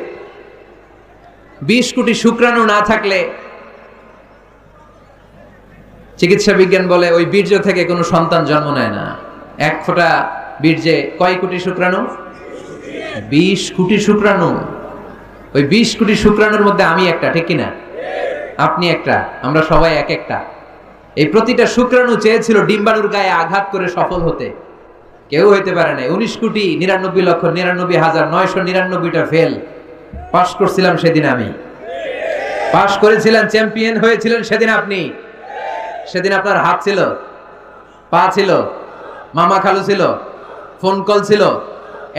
20 কোটি শুক্রাণু না থাকলে চিকিৎসা বিজ্ঞান বলে ওই বীর্য থেকে কোনো সন্তান জন্ম নেয় না। 1 ফোঁটা বীর্যে কয় কোটি শুক্রাণু? 20 কোটি শুক্রাণু। ওই 20 কোটি শুক্রাণুর মধ্যে আমি একটা, ঠিক কিনা? আপনি একটা, আমরা সবাই এক একটা। এই প্রতিটা শুক্রাণু চেয়েছিল ডিম্বাণুর গায়ে আঘাত করে সফল হতে, কেউ হইতে পারে না। 19,99,99,999টা ফেল। পাস করছিলাম সেদিন আমি, পাস করেছিলেন, চ্যাম্পিয়ন হয়েছিলেন সেদিন আপনি। সেদিন আপনার হাত ছিল, পা ছিল, মামা খালু ছিল, ফোন কল ছিল,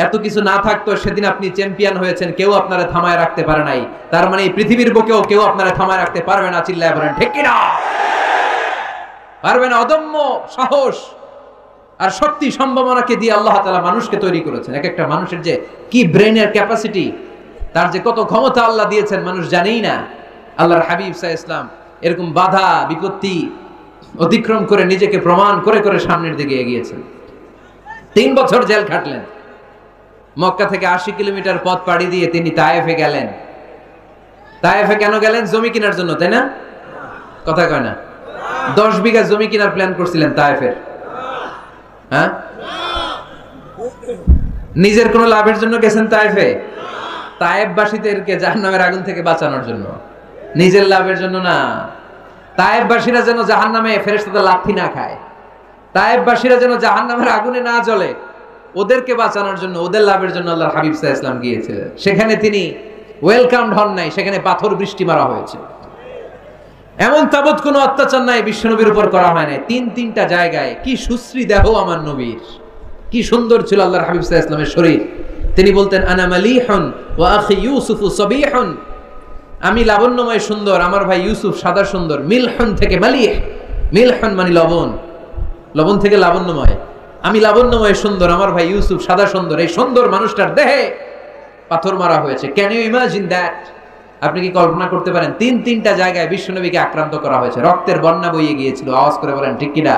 এত কিছু না থাকতো সেদিন আপনি চ্যাম্পিয়ন হয়েছেন, কেউ আপনারা থামায় রাখতে পারে নাই। তার মানে এই পৃথিবীর বুকেও কেউ আপনারা থামায় রাখতে পারবে না। চিল্লায় বলেন ঠিক কিনা? পারবে না। অদম্য সাহস আর শক্তি সম্ভাবনাকে দিয়ে আল্লাহ তাআলা মানুষকে তৈরি করেছেন। এক একটা মানুষের যে কি ব্রেনের ক্যাপাসিটি, তার যে কত ক্ষমতা আল্লাহ দিয়েছেন মানুষ জানেই না। আল্লাহর হাবিব সাল্লাল্লাহু আলাইহি ওয়াসাল্লাম এরকম বাধা বিপত্তি অতিক্রম করে নিজেকে প্রমাণ করে করে সামনের দিকে এগিয়েছেন। 3 বছর জেল খাটলেন। মক্কা থেকে 80 কিলোমিটার পথ পাড়ি দিয়ে তিনি তায়েফে গেলেন। তায়েফে কেন গেলেন? জমি কেনার জন্য, তাই না? কথা কয় না? 10 বিঘা জমি কেনার প্ল্যান করছিলেন তায়েফের। হ্যাঁ, নিজের কোনো লাভের জন্য গেছেন তায়েফে? তায়েফবাসীদেরকে জাহান্নামের আগুন থেকে বাঁচানোর জন্য, নিজের লাভের জন্য না। তায়েফবাসীরা যেন জাহান্নামে ফেরেশতাদের লাথি না খায়, তায়েফবাসীরা যেন জাহান্নামের আগুনে না জ্বলে, ওদেরকে বাঁচানোর জন্য, ওদের লাভের জন্য আল্লাহর হাবিব সাল্লাল্লাহু আলাইহি ওয়াসাল্লাম গিয়েছিলেন। সেখানে তিনি ওয়েলকামড হন নাই, সেখানে পাথর বৃষ্টি মারা হয়েছে। এমন তাবৎ কোনো অত্যাচার নাই বিশ্বনবীর উপর করা হয় নাই। 3-3টা জায়গায় কি সুশ্রী দেহ আমার নবীর, কি সুন্দর ছিল আল্লাহর হাবিব সাল্লাল্লাহু আলাইহি ওয়াসাল্লামের শরীর। তিনি বলতেন আনা মালিহুন ওয়া আখি ইউসুফু সাবিহুন, আমি লাবণ্যময় সুন্দর, আমার ভাই ইউসুফ সাদা সুন্দর। মিলহুন থেকে মালিহ, মিলহুন মানে লবণ, লবণ থেকে লাবণ্যময়। আমি লাবণ্যময় সুন্দর, আমার ভাই ইউসুফ সাদা সুন্দর। এই সুন্দর মানুষটার দেহে পাথর মারা হয়েছে। Can you imagine that? আপনি কি কল্পনা করতে পারেন? 3-3টা জায়গায় বিশ্বনবীকে আক্রান্ত করা হয়েছে, রক্তের বন্যা বইয়ে গিয়েছিল। আওয়াজ করে বলেন ঠিক কিনা?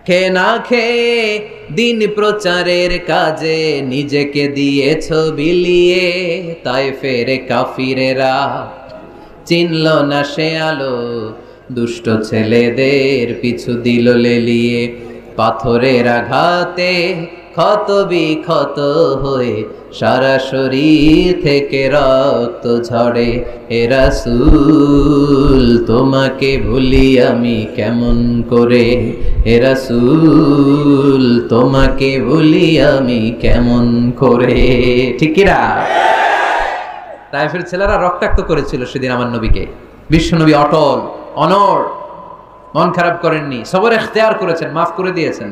খেয়ে না খেয়ে দিন প্রচারের কাজে নিজেকে দিয়েছ বিলিয়ে, তায়েফের কাফিরেরা চিনল না সে আলো, দুষ্ট ছেলেদের পিছু দিল লেলিয়ে। পাথরের আঘাতে ক্ষত বিক্ষত হয়ে সারা শরীর থেকে রক্ত ঝরে। হে রাসূল তোমাকে ভুলি আমি কেমন করে, হে রাসূল তোমাকে ভুলি আমি কেমন করে। ঠিক কি না? তায়েফের ছেলেরা রক্তাক্ত করেছিল সেদিন আমার নবীকে। বিশ্বনবী অটল অনড়, মন খারাপ করেননি, সবর ইখতিয়ার করেছেন, মাফ করে দিয়েছেন।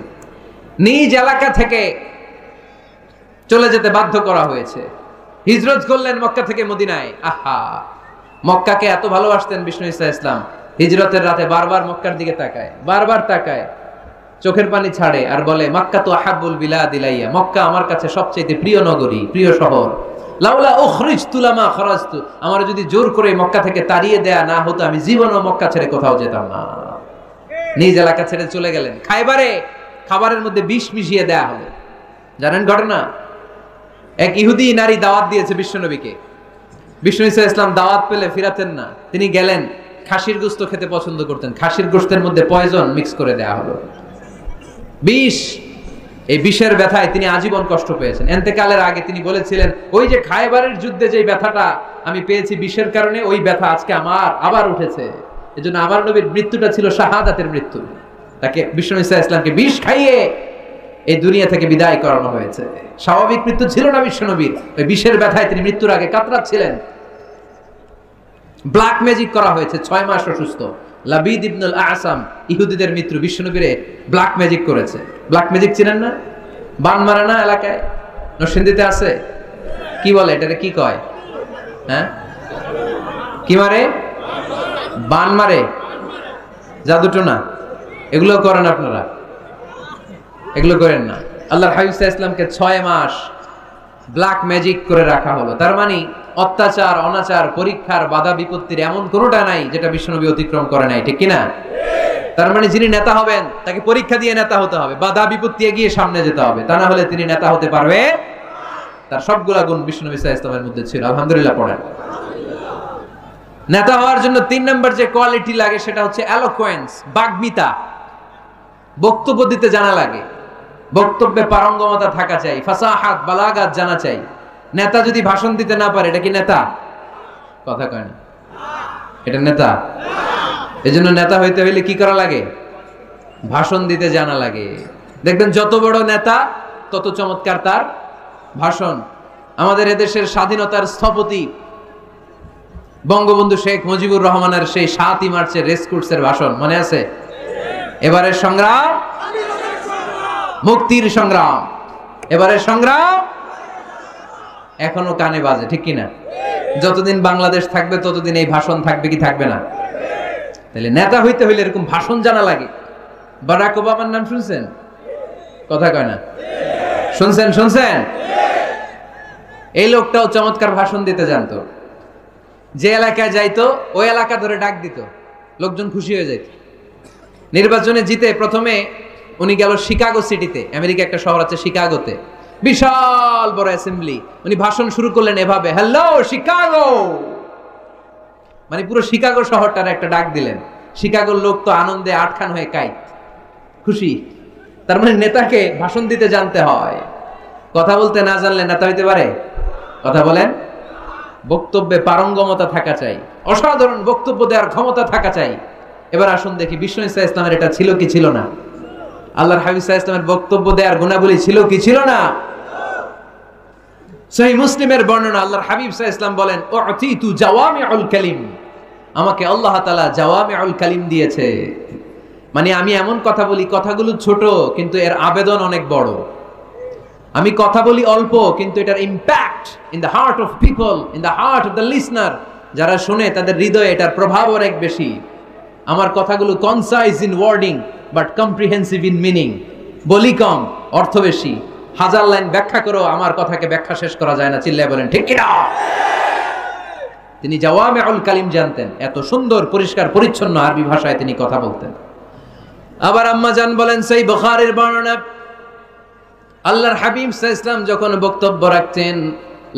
নিজ এলাকা থেকে চলে যেতে বাধ্য করা হয়েছে, হিজরত করলেন মক্কা থেকে মদিনায়। আহা, মক্কাকে এত ভালোবাসতেন বিষ্ণু ইসা ইসলাম, হিজরতের রাতে বারবার মক্কার দিকে তাকায়, বারবার তাকায়, চোখের পানি ছাড়ে আর বলে মক্কা তো আহাব্বুল বিলাদ ইলাইয়া, মক্কা আমার কাছে সবচেয়ে প্রিয় নগরী, প্রিয় শহর। লাউলা উখরিজতু লামা খরাজতু, আমার যদি জোর করে মক্কা থেকে তাড়িয়ে দেয়া না হতো আমি জীবনও মক্কা ছেড়ে কোথাও যেতাম না। নিজ এলাকা ছেড়ে চলে গেলেন। খাইবারে খাবারের মধ্যে বিষ মিশিয়ে দেয়া হলো, জানেন ঘটনা? এক ইহুদি নারী দাওয়াত দিয়েছে বিশ্বনবীকে। বিষ্ণু ইসা ইসলাম দাওয়াত পেলে ফিরাতেন না, তিনি গেলেন। খাসির গোশত খেতে পছন্দ করতেন, খাসির গোশতের মধ্যে পয়জন মিক্স করে দেয়া হলো, বিষ। এই বিষের ব্যথায় তিনি আজীবন কষ্ট পেয়েছেন। এন্তেকালের আগে তিনি বলেছিলেন, ওই যে খায়বারের যুদ্ধে যে ব্যথাটা আমি পেয়েছি বিষের কারণে, ওই ব্যথা আজকে আমার আবার উঠেছে। এজন্য আমার নবীর মৃত্যুটা ছিল শাহাদাতের মৃত্যু। তাকে বিষ্ণু ইসা ইসলামকে বিষ খাইয়ে এই দুনিয়া থেকে বিদায় করানো হয়েছে। স্বাভাবিক মৃত্যু ছিল না বিশ্বনবীর, ওই বিষের ব্যথায় তিনি মৃত্যুর আগে কাতরাচ্ছিলেন। ব্ল্যাক ম্যাজিক করা হয়েছে, 6 মাস অসুস্থ। লাবিদ ইবনুল আসাম ইহুদিদের মিত্র, বিশ্বনবীরে ব্ল্যাক ম্যাজিক করেছে। ব্ল্যাক ম্যাজিক চিনেন না? বান মারে না এলাকায়, নরসিংদীতে আছে, কি বলে এটারে, কি কয়? হ্যাঁ, কি মারে? বান মারে, জাদুটোনা, এগুলো করেন আপনারা? এগুলো করেন না। আল্লাহর হাবিব সাল্লাল্লাহু আলাইহি ওয়াসাল্লামকে 6 মাস ব্ল্যাক ম্যাজিক করে রাখা হলো। তার মানে অত্যাচার, অনাচার, পরীক্ষার, বাধা বিপত্তির এমন কোনোটা নাই যেটা বিশ্বনবী অতিক্রম করে নাই, ঠিক কিনা? তার মানে যিনি নেতা হবেন তাকে পরীক্ষা দিয়ে নেতা হতে হবে, বাধা বিপত্তি এগিয়ে সামনে যেতে হবে, তা না হলে তিনি নেতা হতে পারবে। তার সবগুলা গুণ বিশ্বনবী সাল্লাল্লাহু আলাইহি ওয়াসাল্লামের মধ্যে ছিল। আলহামদুলিল্লাহ পড়েন। নেতা হওয়ার জন্য 3 নম্বর যে কোয়ালিটি লাগে সেটা হচ্ছে এলোকোয়েন্স, বাগ্মিতা। বক্তব্য দিতে জানা লাগে, বক্তব্যে পারঙ্গমতা থাকা চাই, ফাসাহাত, বালাগাত জানা চাই। নেতা যদি ভাষণ দিতে না পারে, এটা কি নেতা? কথা কয় না, এটা নেতা? এজন্য নেতা হইতে হইলে কি করা লাগে? ভাষণ দিতে জানা লাগে। দেখবেন যত বড় নেতা তত চমৎকার তার ভাষণ। আমাদের এদেশের স্বাধীনতার স্থপতি বঙ্গবন্ধু শেখ মুজিবুর রহমানের সেই 7ই মার্চের রেসকোর্সের ভাষণ মনে আছে? এবারের সংগ্রাম মুক্তির সংগ্রাম, এবারে সংগ্রাম এখনো কানে বাজে, ঠিক কিনা? যতদিন বাংলাদেশ থাকবে ততদিন এই ভাষণ থাকবে কি থাকবে না? তাহলে নেতা হইতে হইলে এরকম ভাষণ জানা লাগে। বারাক ওবামার নাম শুনছেন? কথা কয় না, শুনছেন? শুনছেন? এই লোকটাও চমৎকার ভাষণ দিতে জানতো। যে এলাকায় যাইতো ওই এলাকা ধরে ডাক দিত, লোকজন খুশি হয়ে যেত। নির্বাচনে জিতে প্রথমে উনি গেল শিকাগো সিটিতে, আমেরিকা একটা শহর আছে শিকাগোতে, বিশাল বড় অ্যাসেম্বলি। উনি ভাষণ শুরু করলেন এভাবে, হ্যালো শিকাগো, মানে পুরো শিকাগো শহরটার একটা ডাক দিলেন। শিকাগোর লোক তো আনন্দে আটখান হয়ে কাইত, খুশি। তার মানে নেতাকে ভাষণ দিতে জানতে হয়, কথা বলতে না জানলে নেতা হইতে পারে? কথা বলেন। বক্তব্যে পারঙ্গমতা থাকা চাই, অসাধারণ বক্তব্য দেওয়ার ক্ষমতা থাকা চাই। এবার আসুন দেখি বিষ্ণু ইসা ইসলামের এটা ছিল কি ছিল না? আল্লাহর হাবিব সাল্লাল্লাহু আলাইহি ওয়াসাল্লামের বক্তব্য দেওয়ার গুণাবলী ছিল কি ছিল না? সহিহ মুসলিমের বর্ণনা, আল্লাহর হাবিব সাল্লাল্লাহু আলাইহি ওয়াসাল্লাম বলেন, উতিতু জাওয়ামিউল কালিম, আমাকে আল্লাহ তাআলা জাওয়ামিউল কালিম দিয়েছে। মানে আমি এমন কথা বলি, কথাগুলো ছোট কিন্তু এর আবেদন অনেক বড়। আমি কথা বলি অল্প কিন্তু এটার impact in the heart of people, in the heart of the listener, যারা শুনে তাদের হৃদয়ে এটার প্রভাব অনেক বেশি। আমার কথাগুলো concise in wording but comprehensive in meaning, বলি কম অর্থ বেশি। হাজার লাইন ব্যাখ্যা করো, আমার কথাকে ব্যাখ্যা শেষ করা যায় না। চিল্লায় বলেন ঠিক কি না? তিনি জাওয়ামিউল কালিম জানতেন, এত সুন্দর পরিষ্কার পরিচ্ছন্ন আরবি ভাষায় তিনি কথা বলতেন। আবার আম্মা জান বলেন, সেই বুখারীর বর্ণনা, আল্লাহর হাবিব সাল্লাল্লাহু আলাইহি ওয়াসাল্লাম যখন বক্তব্য রাখতেন,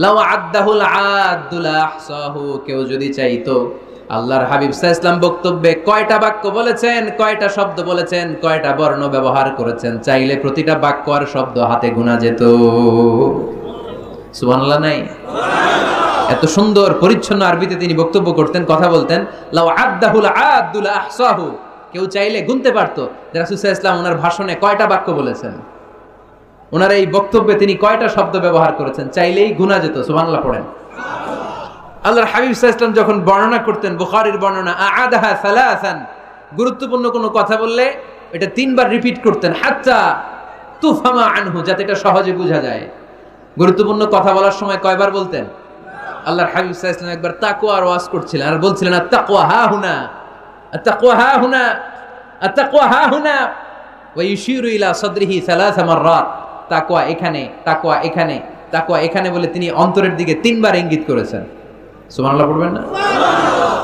লাউ আদ্দাহুল আদুল আহসাহু, কেউ যদি চাইতো আল্লাহর হাবিব সাল্লাল্লাহু আলাইহি ওয়াসাল্লাম বক্তব্যে কয়টা বাক্য বলেছেন, কয়টা শব্দ বলেছেন, কয়টা বর্ণ ব্যবহার করেছেন, চাইলে প্রতিটা বাক্য আর শব্দ হাতে গোনা যেত। সুবহানাল্লাহ নাই? এত সুন্দর পরিচ্ছন্ন আরবিতে তিনি বক্তব্য করতেন, কথা বলতেন। লাউ আদ্দাহুল আদুল আহসাহু, কেউ চাইলে গুনতে পারতো যে রাসূল সাল্লাল্লাহু আলাইহি ওয়াসাল্লাম ওনার ভাষণে কয়টা বাক্য বলেছেন, ওনার এই বক্তব্যে তিনি কয়টা শব্দ ব্যবহার করেছেন, চাইলেই গুনা যেত। সুবহানাল্লাহ পড়েন। আল্লাহর হাবিব সাল্লাল্লাহু আলাইহি ওয়াসাল্লাম যখন বর্ণনা করতেন, বুখারীর বর্ণনা, আ'আদাহা সালাসান, গুরুত্বপূর্ণ কোনো কথা বললে এটা তিনবার রিপিট করতেন, হাত্তা তুফহামা আনহু, যাতে এটা সহজে বোঝা যায়। গুরুত্বপূর্ণ কথা বলার সময় কয়বার বলতেন? আল্লাহর হাবিব সাল্লাল্লাহু আলাইহি ওয়াসাল্লাম একবার তাকওয়ার ওয়াজ করছিলেন আর বলছিলেন, আত-তাকওয়া হা হুনা, আত-তাকওয়া হা হুনা, আত-তাকওয়া হা হুনা, ওয়া ইউশিরু ইলা সাদরিহি সালাসা মাররাত, তাকওয়া এখানে, তাকওয়া এখানে, তাকওয়া এখানে বলে তিনি অন্তরের দিকে তিনবার ইঙ্গিত করেছেন। সুবহানাল্লাহ পড়বেন না?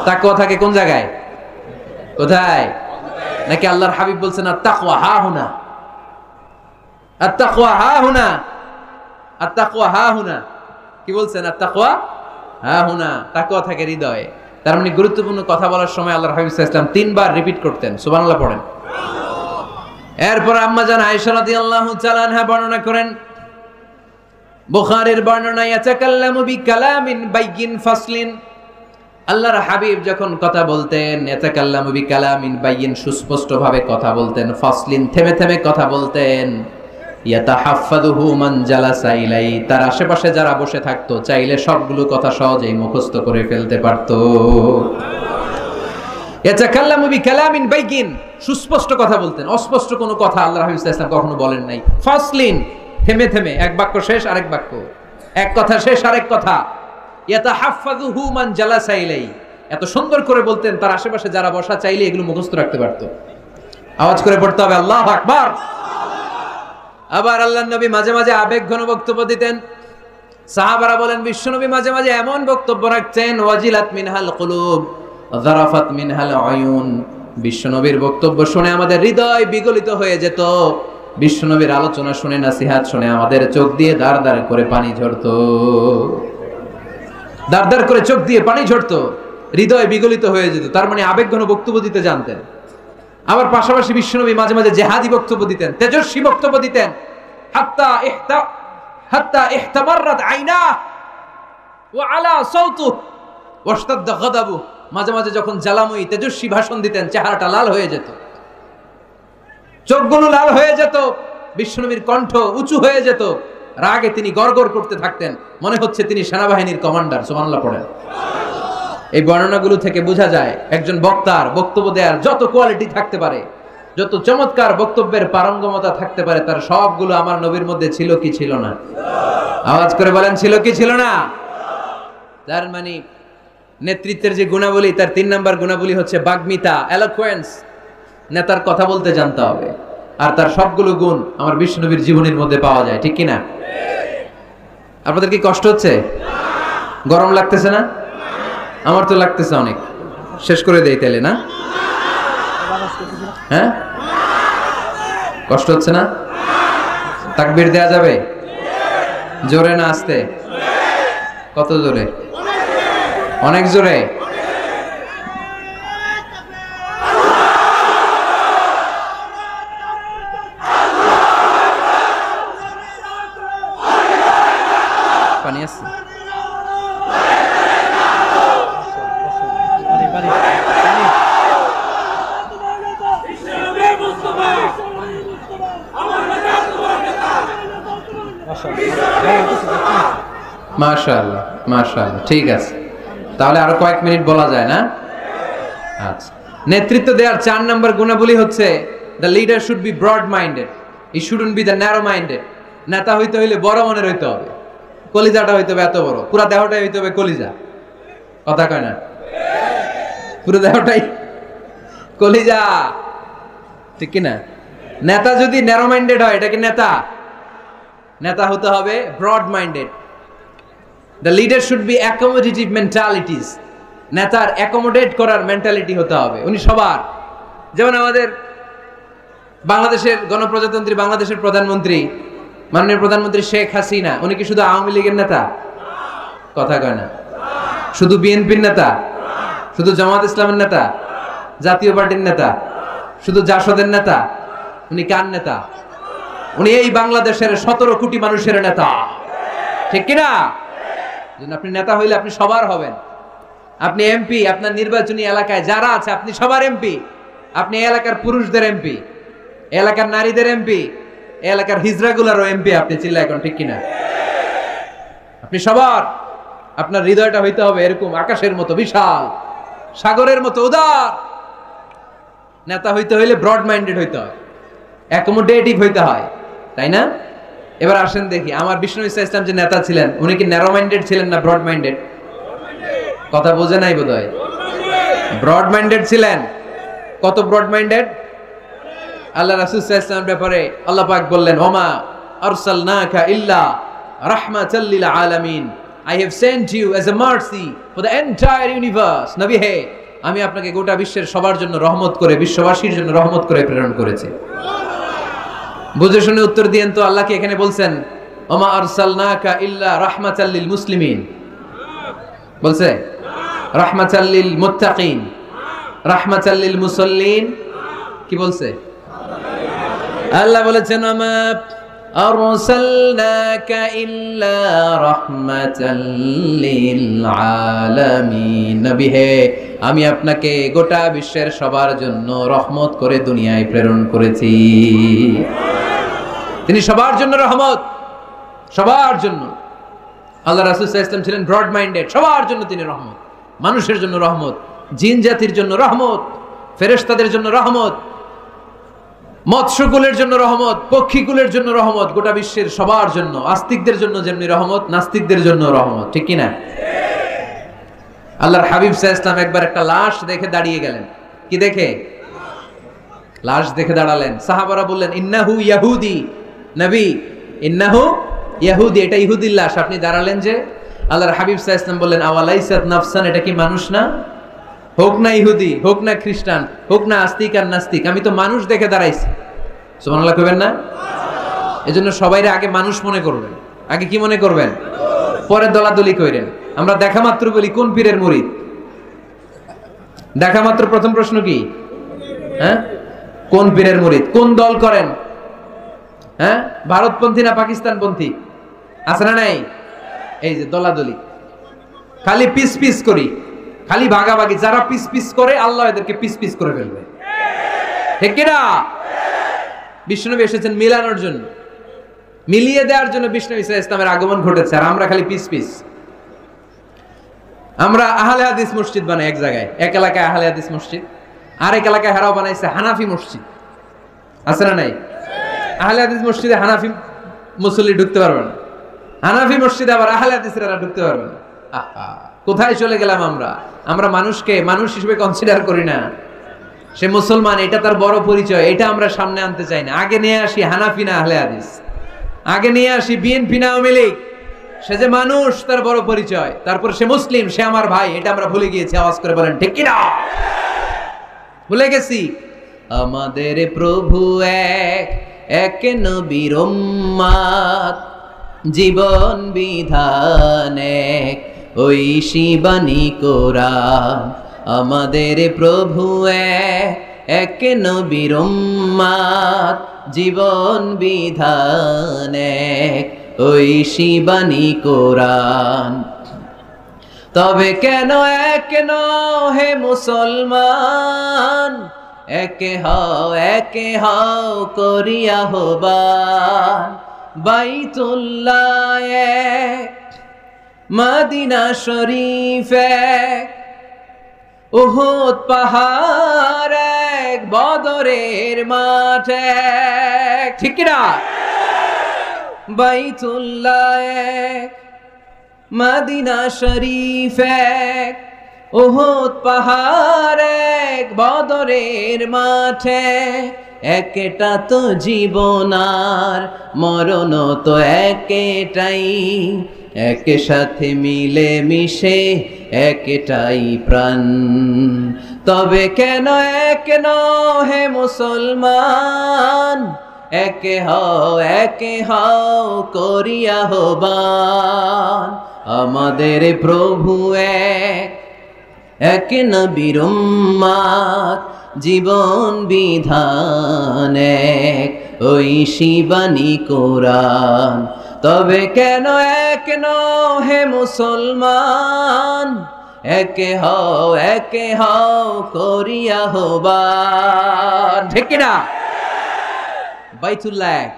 তাকওয়া থাকে কোন জায়গায়? কোথায়? নাকি আল্লাহর হাবিব বলছেন আত-তাকওয়া হা হুনা, আত-তাকওয়া হা হুনা, আত-তাকওয়া হা হুনা? কি বলছেন? আত-তাকওয়া হা হুনা, তাকওয়া থাকে হৃদয়ে। তার মানে গুরুত্বপূর্ণ কথা বলার সময় আল্লাহর হাবিব সাল্লাল্লাহু আলাইহি ওয়াসাল্লাম তিনবার রিপিট করতেন। সুবহানাল্লাহ পড়েন। এরপর আম্মা জান আয়েশা রাদিয়াল্লাহু তাআলা আনহা বর্ণনা করেন, বুখারীর বর্ণনা, ইয়াতাকাল্লামু বিকালামিন বাইয়িন ফাসলিন, আল্লাহর হাবিব যখন কথা বলতেন, ইয়াতাকাল্লামু বিকালামিন বাইয়িন, সুস্পষ্ট ভাবে কথা বলতেন, ফাসলিন, থেমে থেমে কথা বলতেন, ইয়াতাহাফফাযুহু মান জালাসা ইলাই, তার আশেপাশে যারা বসে থাকতো চাইলে সবগুলো কথা সহজেই মুখস্থ করে ফেলতে পারতো। ইয়াতাকাল্লামু বিকালামিন বাইয়িন, সুস্পষ্ট কথা বলতেন, অস্পষ্ট কোনো কথা আল্লাহর হাবিব সাল্লাল্লাহু আলাইহি ওয়াসাল্লাম কখনো বলেন নাই। ফাসলিন, থেমে থেমে, এক বাক্য শেষ আরেক বাক্য, এক কথা শেষ আরেক কথা। ইয়াতাহাফফাযুহু মান জালাসা ইলাই, এত সুন্দর করে বলতেন তার আশেপাশে যারা বসা চাইলে এগুলো মুখস্থ রাখতে পারতো। আওয়াজ করে পড়তে হবে আল্লাহু আকবার। আবার আল্লাহর নবী মাঝে মাঝে আবেগ ঘন বক্তব্য দিতেন। সাহাবারা বলেন, বিশ্বনবী মাঝে মাঝে এমন বক্তব্য রাখতেন, ওয়াজিলাত মিনহাল কুলুব যারাফাত মিনহাল আয়ুন, বিশ্বনবীর বক্তব্য শুনে আমাদের হৃদয় বিগলিত হয়ে যেত, বিশ্বনবীর আলোচনা শুনে, নসিহত শুনে আমাদের চোখ দিয়ে দাঁড় দাঁড় করে পানি ঝরতো, দাঁড় দাঁড় করে চোখ দিয়ে পানি ঝরতো, হৃদয় বিগলিত হয়ে যেত। তার মানে আবেগঘন বক্তব্য দিতে জানতেন। আবার পাশাপাশি বিশ্বনবী মাঝে মাঝে জিহাদি বক্তব্য দিতেন, তেজস্বী বক্তব্য দিতেন, হাত্তা ইহতামাররাত আইনা ওয়া আলা সাওতুহু ওয়াশতাদ্দা গাদাবু, মাঝে মাঝে যখন জ্বালাময়ী তেজস্বী ভাষণ দিতেন চেহারাটা লাল হয়ে যেত, চোখগুলো লাল হয়ে যেত, বিশ্বনবীর কণ্ঠ উঁচু হয়ে যেত, রাগে তিনি গড়গড় করতে থাকতেন, মনে হচ্ছে তিনি সেনাবাহিনীর কমান্ডার। সুবহানাল্লাহ পড়েন। এই বর্ণনাগুলো থেকে বোঝা যায় একজন বক্তার বক্তব্য দেওয়ার যত কোয়ালিটি থাকতে পারে যত চমৎকার বক্তব্যের পারঙ্গমতা থাকতে পারে তার সবগুলো আমার নবীর মধ্যে ছিল কি ছিল না? আওয়াজ করে বলেন, ছিল কি ছিল না? তার মানে নেতৃত্বের যে গুণাবলী, তার 3 নাম্বার গুণাবলী হচ্ছে বাগ্মিতা, এলোকোয়েন্স। নেতার কথা বলতে জানতে হবে। আর তার সবগুলো গুণ আমার বিশ্বনবীর জীবনের মধ্যে পাওয়া যায়, ঠিক কি না? আপনাদের কি কষ্ট হচ্ছে? গরম লাগতেছে না? আমার তো লাগতেছে অনেক। শেষ করে দেই তাইলে, না? হ্যাঁ, কষ্ট হচ্ছে না? তাকবীর দেয়া যাবে? জোরে না আস্তে? কত জোরে? অনেক জোরে। পানি আছে? মাশাআল্লাহ, মাশাআল্লাহ, ঠিক আছে। তাহলে আরো কয়েক মিনিট বলা যায়, না? আচ্ছা, নেতৃত্ব দেওয়ার 4 নাম্বার গুণাবলী হচ্ছে the leader should be broad minded, he shouldn't be the narrow minded. নেতা হইতে হইলে বড় মনের হইতে হবে, কলিজাটা হইতে হবে এত বড়, পুরো দেহটাই হইতে হবে কলিজা। কথা কয় না? পুরো দেহটাই কলিজা, ঠিক কি না? নেতা যদি ন্যারো মাইন্ডেড হয়, এটা কি নেতা? নেতা হতে হবে broad minded. The leader should be accommodative mentalities. নেতার অ্যাকোমোডেট করার মেন্টালিটি হতে হবে। উনি সবার, যেমন আমাদের বাংলাদেশের গণপ্রজাতন্ত্রী বাংলাদেশের প্রধানমন্ত্রী, মাননীয় প্রধানমন্ত্রী শেখ হাসিনা, উনি কি শুধু আওয়ামী লীগের নেতা? কথা কয় না। শুধু বিএনপির নেতা? শুধু জামাত ইসলামের নেতা? জাতীয় পার্টির নেতা? শুধু জাসদের নেতা? উনি কার নেতা? উনি এই বাংলাদেশের 17 কোটি মানুষের নেতা, ঠিক কিনা? আপনি নেতা হইলে আপনি সবার হবেন। আপনি এমপি, আপনার নির্বাচনী এলাকায় যারা আছে আপনি সবার এমপি। আপনি এলাকার পুরুষদের এমপি, এলাকার নারীদের এমপি, এলাকার হিজড়াগুলারও এমপি আপনি। চিল্লা এখন, ঠিক কিনা? আপনি সবার, আপনার হৃদয়টা হইতে হবে এরকম আকাশের মতো বিশাল, সাগরের মতো উদার। নেতা হইতে হইলে ব্রড মাইন্ডেড হইতে হয়, অ্যাকোমোডেটিভ হইতে হয়, তাই না? এবার আসেন দেখি, আমার বিষ্ণু ইসা ইসলাম যে নেতা ছিলেন, উনি কি ন্যারো মাইন্ডেড ছিলেন না ব্রড মাইন্ডেড? কথা বোঝে নাই বোধহয়। ব্রড মাইন্ডেড ছিলেন। কত ব্রড মাইন্ডেড? আল্লাহ রাসূল সাল্লাল্লাহু আলাইহি ওয়াসাল্লামের ব্যাপারে আল্লাহ পাক বললেন, ওমা আরসালনাকা ইল্লা রাহমাতাল লিল আলামিন, I have sent you as a mercy for the entire universe. নবী হে, আমি আপনাকে গোটা বিশ্বের সবার জন্য রহমত করে, বিশ্ববাসীর জন্য রহমত করে প্রেরণ করেছি। বুঝে শুনে উত্তর দিয়েন তো, আল্লাহ কি এখানে বলছেন ওমা আরসালনাকা ইল্লা রাহমাতাল লিল মুসলিমিন? বলছে রাহমাতাল লিল মুত্তাকিন, রাহমাতাল লিল মুসাল্লিন? কি বলছে? আল্লাহ বলেছেন ওমা আরসালনাকা ইল্লা রাহমাতাল লিল আলামিন। নবী হে, আমি আপনাকে গোটা বিশ্বের সবার জন্য রহমত করে দুনিয়ায় প্রেরণ করেছি। তিনি সবার জন্য রহমত, সবার জন্য। আল্লাহ রাসূল সাল্লাল্লাহু আলাইহি ওয়াসাল্লাম ছিলেন ব্রড মাইন্ডেড, সবার জন্য তিনি রহমত। মানুষের জন্য রহমত, জিন জাতির জন্য রহমত, ফেরেশতাদের জন্য রহমত, মৎস্যকুলের জন্য রহমত, পক্ষীকুলের জন্য রহমত, গোটা বিশ্বের সবার জন্য। আস্তিকদের জন্য যেমনি রহমত, নাস্তিকদের জন্য রহমত, ঠিক কি না? আল্লাহর হাবিব সাল্লাল্লাহু আলাইহি ওয়াসাল্লাম একবার একটা লাশ দেখে দাঁড়িয়ে গেলেন। কি দেখে? লাশ দেখে দাঁড়ালেন। সাহাবারা বললেন, ইন্নাহু ইয়াহুদি। নবী, ইন্নাহু ইয়াহুদি, এটা ইহুদির লাশ, আপনি দাঁড়ালেন যে? আল্লাহর হাবিব সাল্লাল্লাহু আলাইহি ওয়াসাল্লাম বললেন, আওয়ালাইসাত নাফসান, এটা কি মানুষ না? হোক না ইহুদি, হোক না খ্রিস্টান, হোক না আস্তিক আর নাস্তিক, আমি তো মানুষ দেখে দাঁড়াইছি। সুবহানাল্লাহ কইবেন না? এজন্য সবাইরে আগে মানুষ মনে করবেন। আগে কি মনে করবেন? পরে দলাদলি কইরেন। আমরা দেখা মাত্র বলি কোন পীরের মুরিদ? দেখা মাত্র প্রথম প্রশ্ন কি? হ্যাঁ, কোন পীরের মুরিদ? কোন দল করেন? হ্যাঁ, ভারতপন্থী না পাকিস্তানপন্থী? আছে না নাই? এই যে দলাদলি, খালি পিস পিস করি, খালি ভাগাভাগি। যারা পিস পিস করে আল্লাহ এদেরকে পিস পিস করে ফেলবে, ঠিক কিনা? বিষ্ণুনবী এসেছেন মিলানোর জন্য, মিলিয়ে দেওয়ার জন্য বিষ্ণু ঈসা ইসলামের আগমন ঘটেছে। আর আমরা খালি পিস পিস। আমরা আহলে হাদিস মসজিদ বানাই এক জায়গায়, এক এলাকায় আহলে হাদিস মসজিদ, আর এক এলাকায় হারাও বানাইছে হানাফি মসজিদ। আছে না নাই? আহলে হাদিস মসজিদে হানাফি মুসল্লি ঢুকতে পারবে না, হানাফি মসজিদে আবার আহলে হাদিসরা ঢুকতে পারবে না। আহা, কোথায় চলে গেলাম আমরা? আমরা মানুষকে মানুষ হিসেবে কনসিডার করি না। সে মুসলমান, এটা তার বড় পরিচয়, এটা আমরা সামনে আনতে চাই না। আগে নিয়ে আসি হানাফি না আহলে হাদিস, আগে নিয়ে আসি বিএনপি না আওয়ামী লীগ। সে যে মানুষ, তার বড় পরিচয়। তারপর সে মুসলিম, সে আমার ভাই, এটা আমরা ভুলে গিয়েছি। আওয়াজ করে বলেন ঠিক কি না? ভুলে গেছি। আমাদের প্রভু এক, এক নবীর উম্মত, জীবন বিধান এক, ঐশী বাণী কোরআন। আমাদের প্রভু এক, এক নবীর উম্মত, জীবন বিধান এক, ঐশী বাণী কোরআন। তবে কেন এক হে মুসলমান, একে হও করিয়া আহ্বান। বাইতুল্লাহ এক, মদিনা শরীফ এক, উহুদ পাহাড় এক, বদরের মাঠ এক। ঠিক কি না? বাইতুল্লাহ এক, মদিনা শরীফ এক, উহুদ পাহাড় এক, বদরের মাঠে। একটা তো জীবন আর মরণ তো একটাই, একে সাথে মিলে মিশে একটাই প্রাণ। তবে কেন এক হে মুসলমান, একে হও করিয়া আহ্বান। আমাদের প্রভু এক, এক নবীর উম্মত, জীবন বিধান এক, ঐশী বাণী কোরআন। তবে কেন এক হে মুসলমান, একে হও করিয়া আহ্বান। ঠিক কি না? বাইতুল্লাহ এক,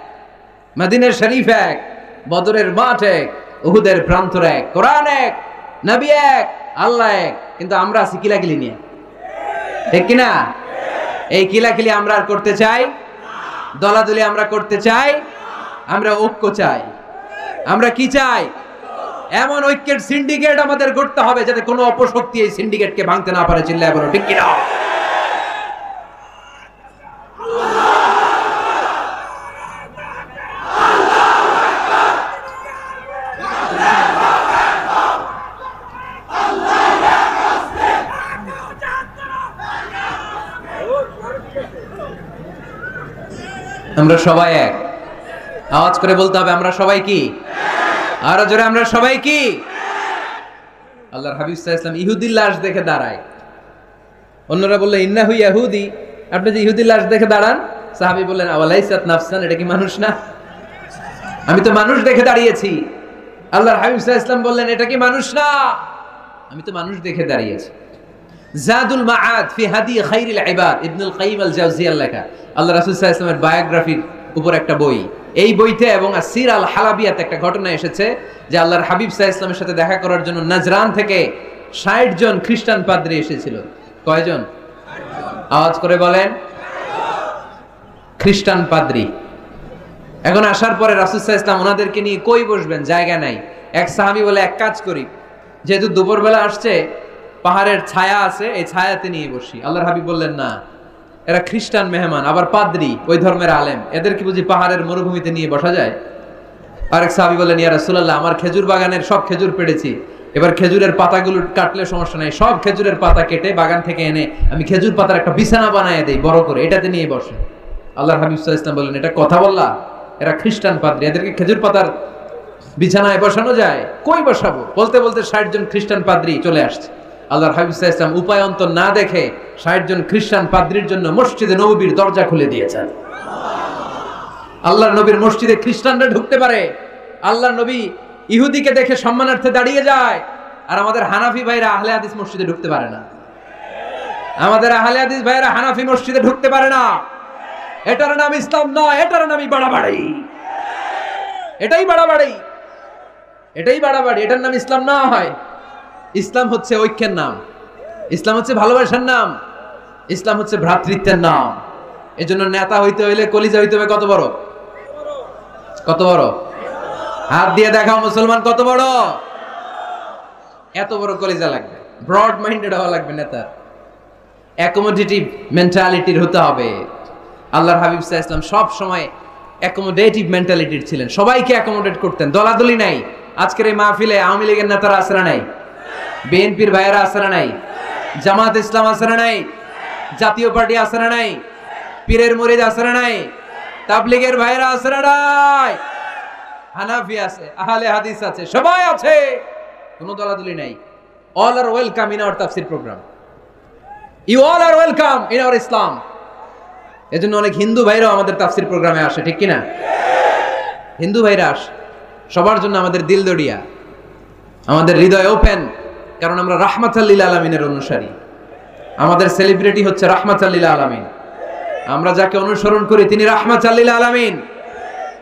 মদিনা শরীফ এক, বদরের মাঠ এক, উহুদের প্রান্তর এক, কোরআন এক, নবী এক, আল্লাহ এক। কিন্তু আমরা আছি কিলাকিলি নিয়ে। ঠিক কিনা? এই কিলাকিলি আমরা আর করতে চাই? দলাদলি আমরা করতে চাই? আমরা ঐক্য চাই। আমরা কি চাই? এমন ঐক্যের সিন্ডিকেট আমাদের গড়তে হবে যাতে কোনো অপশক্তি এই সিন্ডিকেটকে ভাঙতে না পারে। চিল্লায় বলো ঠিক কিনা? আমরা সবাই এক। আওয়াজ করে বলতে হবে আমরা সবাই কি? আরো জোরে আমরা সবাই কি? আল্লাহর হাবিব সাল্লাল্লাহু আলাইহি ওয়াসাল্লাম ইহুদির লাশ দেখে দাঁড়ায়। অন্যরা বললেন ইন্নাহু ইয়াহুদি, আপনি যে ইহুদির লাশ দেখে দাঁড়ান। সাহাবী বললেন আওয়ালাইসাত নাফসান, এটা কি মানুষ না? আমি তো মানুষ দেখে দাঁড়িয়েছি। আল্লাহর হাবিব সাল্লাল্লাহু আলাইহি ওয়াসাল্লাম বললেন এটা কি মানুষ না? আমি তো মানুষ দেখে দাঁড়িয়েছি। জাদুল মাআদ ফি হাদি খাইরিল ইবাদ, ইবনুল কাইয়িম আল জাওজিয়ার লেখা আল্লাহ রাসূল সাল্লাল্লাহু আলাইহি ওয়াসাল্লামের বায়োগ্রাফির উপর একটা বই। এই বইতে এবং আসির আল হালাবিয়াতে একটা ঘটনা এসেছে যে আল্লাহর হাবিব সাল্লাল্লাহু আলাইহি ওয়াসাল্লামের সাথে দেখা করার জন্য নাজরান থেকে ৬০ জন খ্রিস্টান পাদ্রী এসেছিল। কয়জন? আওয়াজ করে বলেন। খ্রিস্টান পাদ্রী। এখন আসার পরে রাসূল সাল্লাল্লাহু আলাইহি ওয়াসাল্লাম ওনাদেরকে নিয়ে কই বসবেন, জায়গা নাই। এক সাহাবী বলে এক কাজ করি, যেহেতু দুপুরবেলা আসছে, পাহাড়ের ছায়া আছে, এই ছায়াতে নিয়ে বসি। আল্লাহর হাবিব বললেন না, এরা খ্রিস্টান মেহমান, আবার পাদ্রী, ওই ধর্মের আলেম, এদের কি বুঝি পাহাড়ের মরুভূমিতে নিয়ে বসা যায়? আরেক সাহাবী বললেন ইয়া রাসূলুল্লাহ, আমার খেজুর বাগানের সব খেজুর পেড়েছি, এবার খেজুরের পাতাগুলো কাটলে সমস্যা নাই, সব খেজুরের পাতা কেটে বাগান থেকে এনে আমি খেজুর পাতার একটা বিছানা বানায় দেই বড় করে, এটাতে নিয়ে বসে। আল্লাহর হাবিব সাল্লাল্লাহু আলাইহি ওয়াসাল্লাম বললেন এটা কথা বললা? এরা খ্রিস্টান পাদ্রী, এদেরকে খেজুর পাতার বিছানায় বসানো যায়? কই বসাবো? বলতে বলতে ৬০ জন খ্রিস্টান পাদ্রী চলে আসছে। আল্লাহর হাবিব সাল্লাল্লাহু আলাইহি ওয়াসাল্লাম উপায়ন্তর না দেখে ৬০ জন খ্রিস্টান পাদ্রীর জন্য মসজিদে নববীর দরজা খুলে দিয়েছেন। আল্লাহর নবীর মসজিদে খ্রিস্টানরা ঢুকতে পারে। আল্লাহর নবী ইহুদিকে দেখে সম্মানার্থে দাঁড়িয়ে যায়, আর আমাদের হানাফি ভাইরা আহলে হাদিস মসজিদে ঢুকতে পারে না। আমাদের আহলে হাদিস ভাইরা হানাফি মসজিদে ঢুকতে পারে না। এটার নাম ইসলাম নয়, এটার নামই বাড়াবাড়ি। এটাই বাড়াবাড়ি, এটাই বাড়াবাড়ি। এটার নাম ইসলাম না হয়। ইসলাম হচ্ছে ঐক্যের নাম, ইসলাম হচ্ছে ভালোবাসার নাম, ইসলাম হচ্ছে ভ্রাতৃত্বের নাম। এজন্য নেতা হইতে হইলে কলিজা হইতে হবে কত বড়? কত বড়? হাত দিয়ে দেখাও মুসলমান কত বড়? এত বড় কলিজা লাগবে, ব্রড মাইন্ডেড হওয়া লাগবে নেতা, অ্যাকোমোডেটিভ মেন্টালিটির হতে হবে। আল্লাহর হাবিব সাল্লাল্লাহু আলাইহি ওয়াসাল্লাম সব সময় অ্যাকোমোডেটিভ মেন্টালিটির ছিলেন, সবাইকে অ্যাকোমোডেট করতেন, দলাদলি নাই। আজকের এই মাহফিলে আওয়ামী লীগের নেতারা আছে না নাই? বিএনপির ভাইয়েরা আছে না নাই? জামাত ইসলাম আছে না নাই? জাতীয় পার্টি আছে না নাই? পীরের মুরিদ আছে না নাই? তাবলীগের ভাইয়েরা আছে না নাই? হানাফি আছে, আহলে হাদিস আছে, সবাই আছে, কোনো দলাদলি নাই। All are welcome in our তাফসীর programme, you all are welcome in our Islam. এজন্য অনেক হিন্দু ভাইরাও আমাদের তাফসীর প্রোগ্রামে আসে, ঠিক কিনা? হিন্দু ভাইরা আসে, সবার জন্য আমাদের দিল দরিয়া, আমাদের হৃদয় ওপেন, কারণ আমরা রাহমাতাল লিল আলামিনের অনুসারী। আমাদের সেলিব্রিটি হচ্ছে রাহমাতাল লিল আলামিন। আমরা যাকে অনুসরণ করি তিনি রাহমাতাল লিল আলামিন।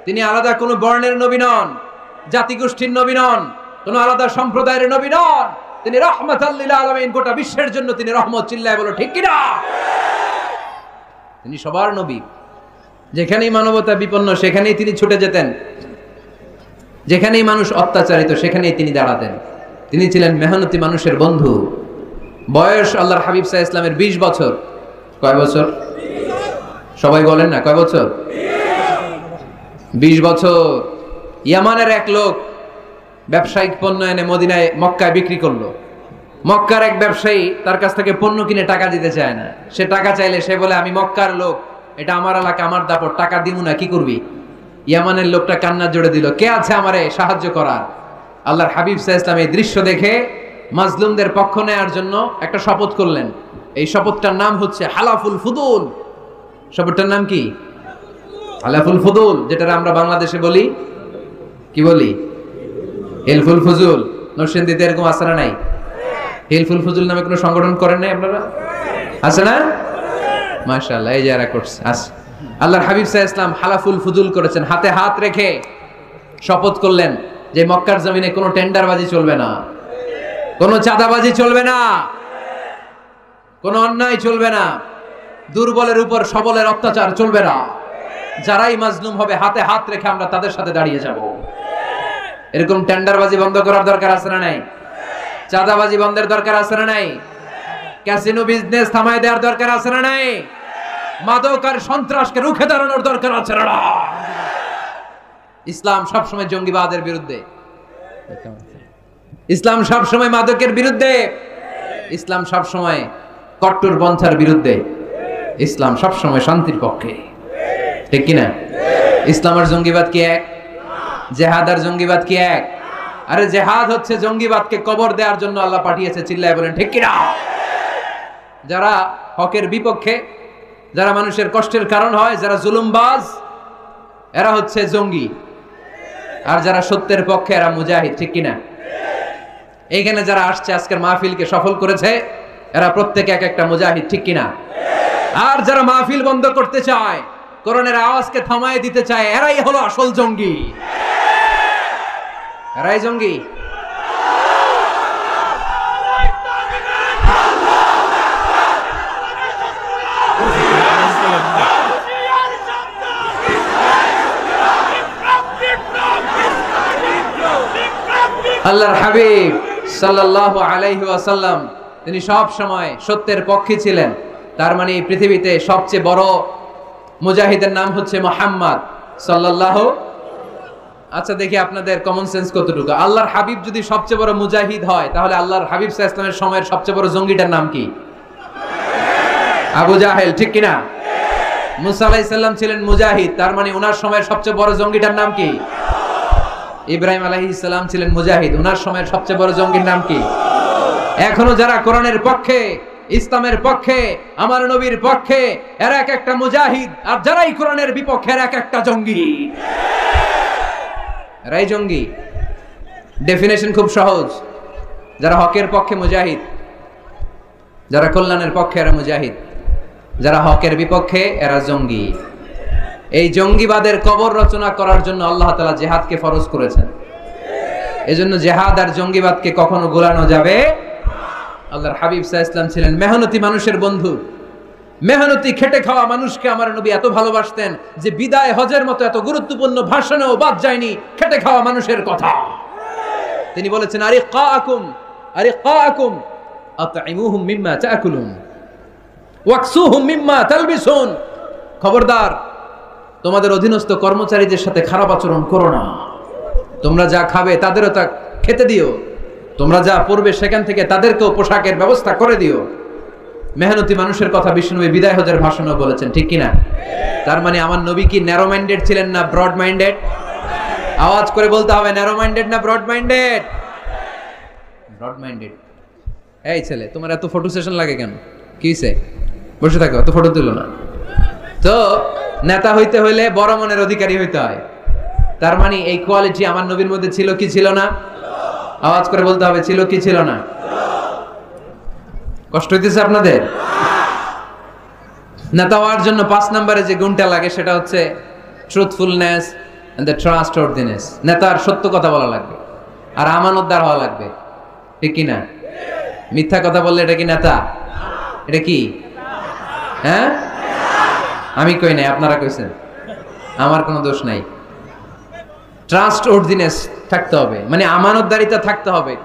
তিনি আলাদা কোনো বর্ণের নবী নন, জাতিগোষ্ঠীর নবী নন, কোনো আলাদা সম্প্রদায়ের নবী নন, তিনি রাহমাতাল লিল আলামিন, গোটা বিশ্বের জন্য তিনি রহমত। চিল্লায় বলো ঠিক কিনা? তিনি সবার নবী। যেখানেই মানবতা বিপন্ন সেখানেই তিনি ছুটে যেতেন, যেখানেই মানুষ অত্যাচারিত সেখানেই তিনি দাঁড়াতেন। তিনি ছিলেন মেহনতি মানুষের বন্ধু। বয়স আল্লাহর হাবিব সাল্লাল্লাহু আলাইহি ওয়াসাল্লামের 20 বছর। কয় বছর? সবাই বলেন না, কয় বছর? 20 বছর। ইয়ামানের এক লোক ব্যবসায়িক পণ্য এনে মদিনায় মক্কায় বিক্রি করলো। মক্কার এক ব্যবসায়ী তার কাছ থেকে পণ্য কিনে টাকা দিতে চায় না। সে টাকা চাইলে সে বলে, আমি মক্কার লোক, এটা আমার এলাকা, আমার দাপট, টাকা দিব না, কি করবি? ইয়ামানের লোকটা কান্না জোড়ে দিল, কে আছে আমারে সাহায্য করার? আল্লাহর হাবিব সাল্লাল্লাহু আলাইহি ওয়াসাল্লাম এই দৃশ্য দেখে মাজলুমদের পক্ষ নেয়ার জন্য একটা শপথ করলেন। এই শপথটার নাম হচ্ছে হালাফুল ফুদুল। শপথটার নাম কি? হালাফুল ফুদুল, যেটা আমরা বাংলাদেশে বলি, কি বলি? হিলফুল ফুজুল। নরসিংদীতে এরকম আছে না নাই? হিলফুল ফুজুল নামে কোনো সংগঠন করেন নাই আপনারা? আছে না? মাশাআল্লাহ, এই যারা করছে আছে। আল্লাহর হাবিব সাল্লাল্লাহু আলাইহি ওয়াসাল্লাম হালাফুল ফুজুল করেছেন, হাতে হাত রেখে শপথ করলেন যে মক্কার জমিনে কোনো টেন্ডারবাজি চলবে না, কোনো চাঁদাবাজি চলবে না, কোনো অন্যায় চলবে না, দুর্বলের উপর সবলের অত্যাচার চলবে না। যারাই মাজলুম হবে হাতে হাত রেখে আমরা তাদের সাথে দাঁড়িয়ে যাব। এরকম টেন্ডারবাজি বন্ধ করার দরকার আছে না নাই? চাঁদাবাজি বন্ধের দরকার আছে না নাই? ক্যাসিনো বিজনেস থামায় দেওয়ার দরকার আছে না নাই? মাদক আর সন্ত্রাসকে রুখে দাঁড়ানোর দরকার আছে না? ইসলাম সবসময় জঙ্গিবাদের বিরুদ্ধে, ইসলাম সবসময় মাদকের বিরুদ্ধে, ইসলাম সবসময় কট্টরপন্থার বিরুদ্ধে, ইসলাম সবসময় শান্তির পক্ষে, ঠিক কিনা? ইসলাম আর জঙ্গিবাদ কি এক? জেহাদ আর জঙ্গিবাদ কি এক? আরে জেহাদ হচ্ছে জঙ্গিবাদকে কবর দেওয়ার জন্য আল্লাহ পাঠিয়েছে। চিল্লায় বলেন ঠিক কিনা? যারা হকের বিপক্ষে, যারা মানুষের কষ্টের কারণ হয়, যারা জুলুমবাজ, এরা হচ্ছে জঙ্গি। আর যারা সত্যের পক্ষে এরা মুজাহিদ, ঠিক কিনা? এইখানে যারা আসছে আজকের মাহফিলকে সফল করেছে, এরা প্রত্যেকে এক একটা মুজাহিদ, ঠিক কিনা? আর যারা মাহফিল বন্ধ করতে চায়, কোরআনের আওয়াজকে থামায় দিতে চায়, এরাই হলো আসল জঙ্গি। এরাই জঙ্গি। আল্লাহর হাবিব সাল্লাল্লাহু আলাইহি ওয়াসাল্লাম তিনি সব সময় সত্যের পক্ষে ছিলেন। তার মানে এই পৃথিবীতে সবচেয়ে বড় মুজাহিদের নাম হচ্ছে মুহাম্মদ সাল্লাল্লাহু। আচ্ছা দেখি আপনাদের কমন সেন্স কতটুকু। আল্লাহর হাবিব যদি সবচেয়ে বড় মুজাহিদ হয়, তাহলে আল্লাহর হাবিব সাল্লাল্লাহু আলাইহি ওয়াসাল্লামের সময়ের সবচেয়ে বড় জঙ্গিটার নাম কি? আবু জাহেল, ঠিক কিনা? মুসা আলাইহিস সালাম ছিলেন মুজাহিদ, তার মানে ওনার সময়ের সবচেয়ে বড় জঙ্গিটার নাম কি? ইব্রাহিম আলাইহিস সালাম ছিলেন মুজাহিদ, ওনার সময়ের সবচেয়ে বড় জঙ্গির নাম কি? এখনো যারা কোরআনের পক্ষে, ইসলামের পক্ষে, আমার নবীর পক্ষে, এরা এক একটা মুজাহিদ। আর যারাই কোরআনের বিপক্ষে, এরা এক একটা জঙ্গি। এরাই জঙ্গি। ডেফিনেশন খুব সহজ। যারা হকের পক্ষে মুজাহিদ, যারা কল্যাণের পক্ষে এরা মুজাহিদ, যারা হকের বিপক্ষে এরা জঙ্গি। এই জঙ্গিবাদের কবর রচনা করার জন্য আল্লাহ তাআলা জিহাদকে ফরজ করেছেন। এজন্য জিহাদ আর জঙ্গিবাদকে কখনো গোলানো যাবে। আল্লাহর হাবিব সাল্লাল্লাহু আলাইহি ওয়াসাল্লাম ছিলেন মেহনতি মানুষের বন্ধু। মেহনতি খেটে খাওয়া মানুষকে আমার নবী এত ভালোবাসতেন যে বিদায় হজের মতো এত গুরুত্বপূর্ণ ভাষণেও বাদ যায়নি খেটে খাওয়া মানুষের কথা। তিনি বলেছেন আরিকাকুম আতইমুহুম মিম্মা তাকুলুন ওয়াকসুহুম মিম্মা তালবিসুন। খবরদার, তোমাদের অধীনস্থ কর্মচারীদের সাথে খারাপ আচরণ করো না। তোমরা যা খাবে তাদেরও তা খেতে দিও, তোমরা যা পরবে সেখান থেকে তাদেরকেও পোশাকের ব্যবস্থা করে দিও। মেহনতি মানুষের কথা বিষ্ণুনবী বিদায় হজের ভাষণও বলেছেন, ঠিক কিনা? তার মানে আমার নবী কি ন্যারো মাইন্ডেড ছিলেন না ব্রড মাইন্ডেড? আওয়াজ করে বলতে হবে, ন্যারো মাইন্ডেড না ব্রড মাইন্ডেড? Broad minded. এই ছেলে, তোমার এত ফটো সেশন লাগে কেন? কিছে বসে থাকো, এত ফটো তুলো না। তো নেতা হইতে হইলে বড় মনের অধিকারী হইতে হয়। তার মানে এই কোয়ালিটি আমার নবীর মধ্যে ছিল কি ছিল না? আওয়াজ করে বলতে হবে, ছিল কি ছিল না? কষ্ট হইতেছে আপনাদের? নেতা হওয়ার জন্য 5 নম্বরে যে গুণটা লাগে সেটা হচ্ছে ট্রুথফুলনেস এন্ড দ্য ট্রাস্টওয়ার্দিনেস। নেতার সত্য কথা বলা লাগবে আর আমানতদার হওয়া লাগবে, ঠিক কি না? মিথ্যা কথা বললে এটা কি নেতা? এটা কি? হ্যাঁ, আমি কই নাই, আপনারা কইছেন, আমার কোনো দোষ নাই। ট্রাস্টওয়ার্দিনেস থাকতে হবে, মানে আমানতদারিতা থাকতে হবে।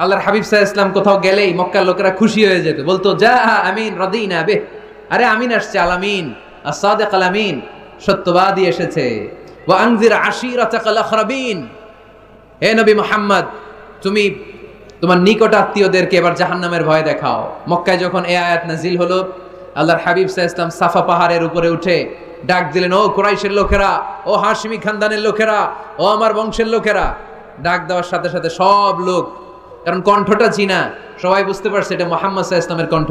আল্লাহর হাবিব সাল্লাল্লাহু আলাইহি ওয়াসাল্লাম কোথাও গেলেই মক্কার লোকেরা খুশি হয়ে যেত, বলতো যা আমিন রাদিনা বে, আরে আমিন আসছে, আল আমিন as-সাদিক আল আমিন, সত্যবাদী এসেছে। ওয়া আনজির আশিরাতাকাল আখরাবিন, হে নবী মুহাম্মদ, তুমি তোমার নিকট আত্মীয়দেরকে এবার জাহান্নামের ভয় দেখাও। মক্কায় যখন এই আয়াত নাজিল হলো, আল্লাহর হাবিব সাল্লাল্লাহু আলাইহি ওয়াসাল্লাম সাফা পাহাড়ের উপরে উঠে ডাক দিলেন, ও কুরাইশের লোকেরা, ও হাশিমি খানদানের লোকেরা, ও আমার বংশের লোকেরা। ডাক দেওয়ার সাথে সাথে সব লোক, কারণ কণ্ঠটা চিনা, সবাই বুঝতে পারছে এটা মুহাম্মদ সাল্লাল্লাহু আলাইহি ওয়াসাল্লামের কণ্ঠ।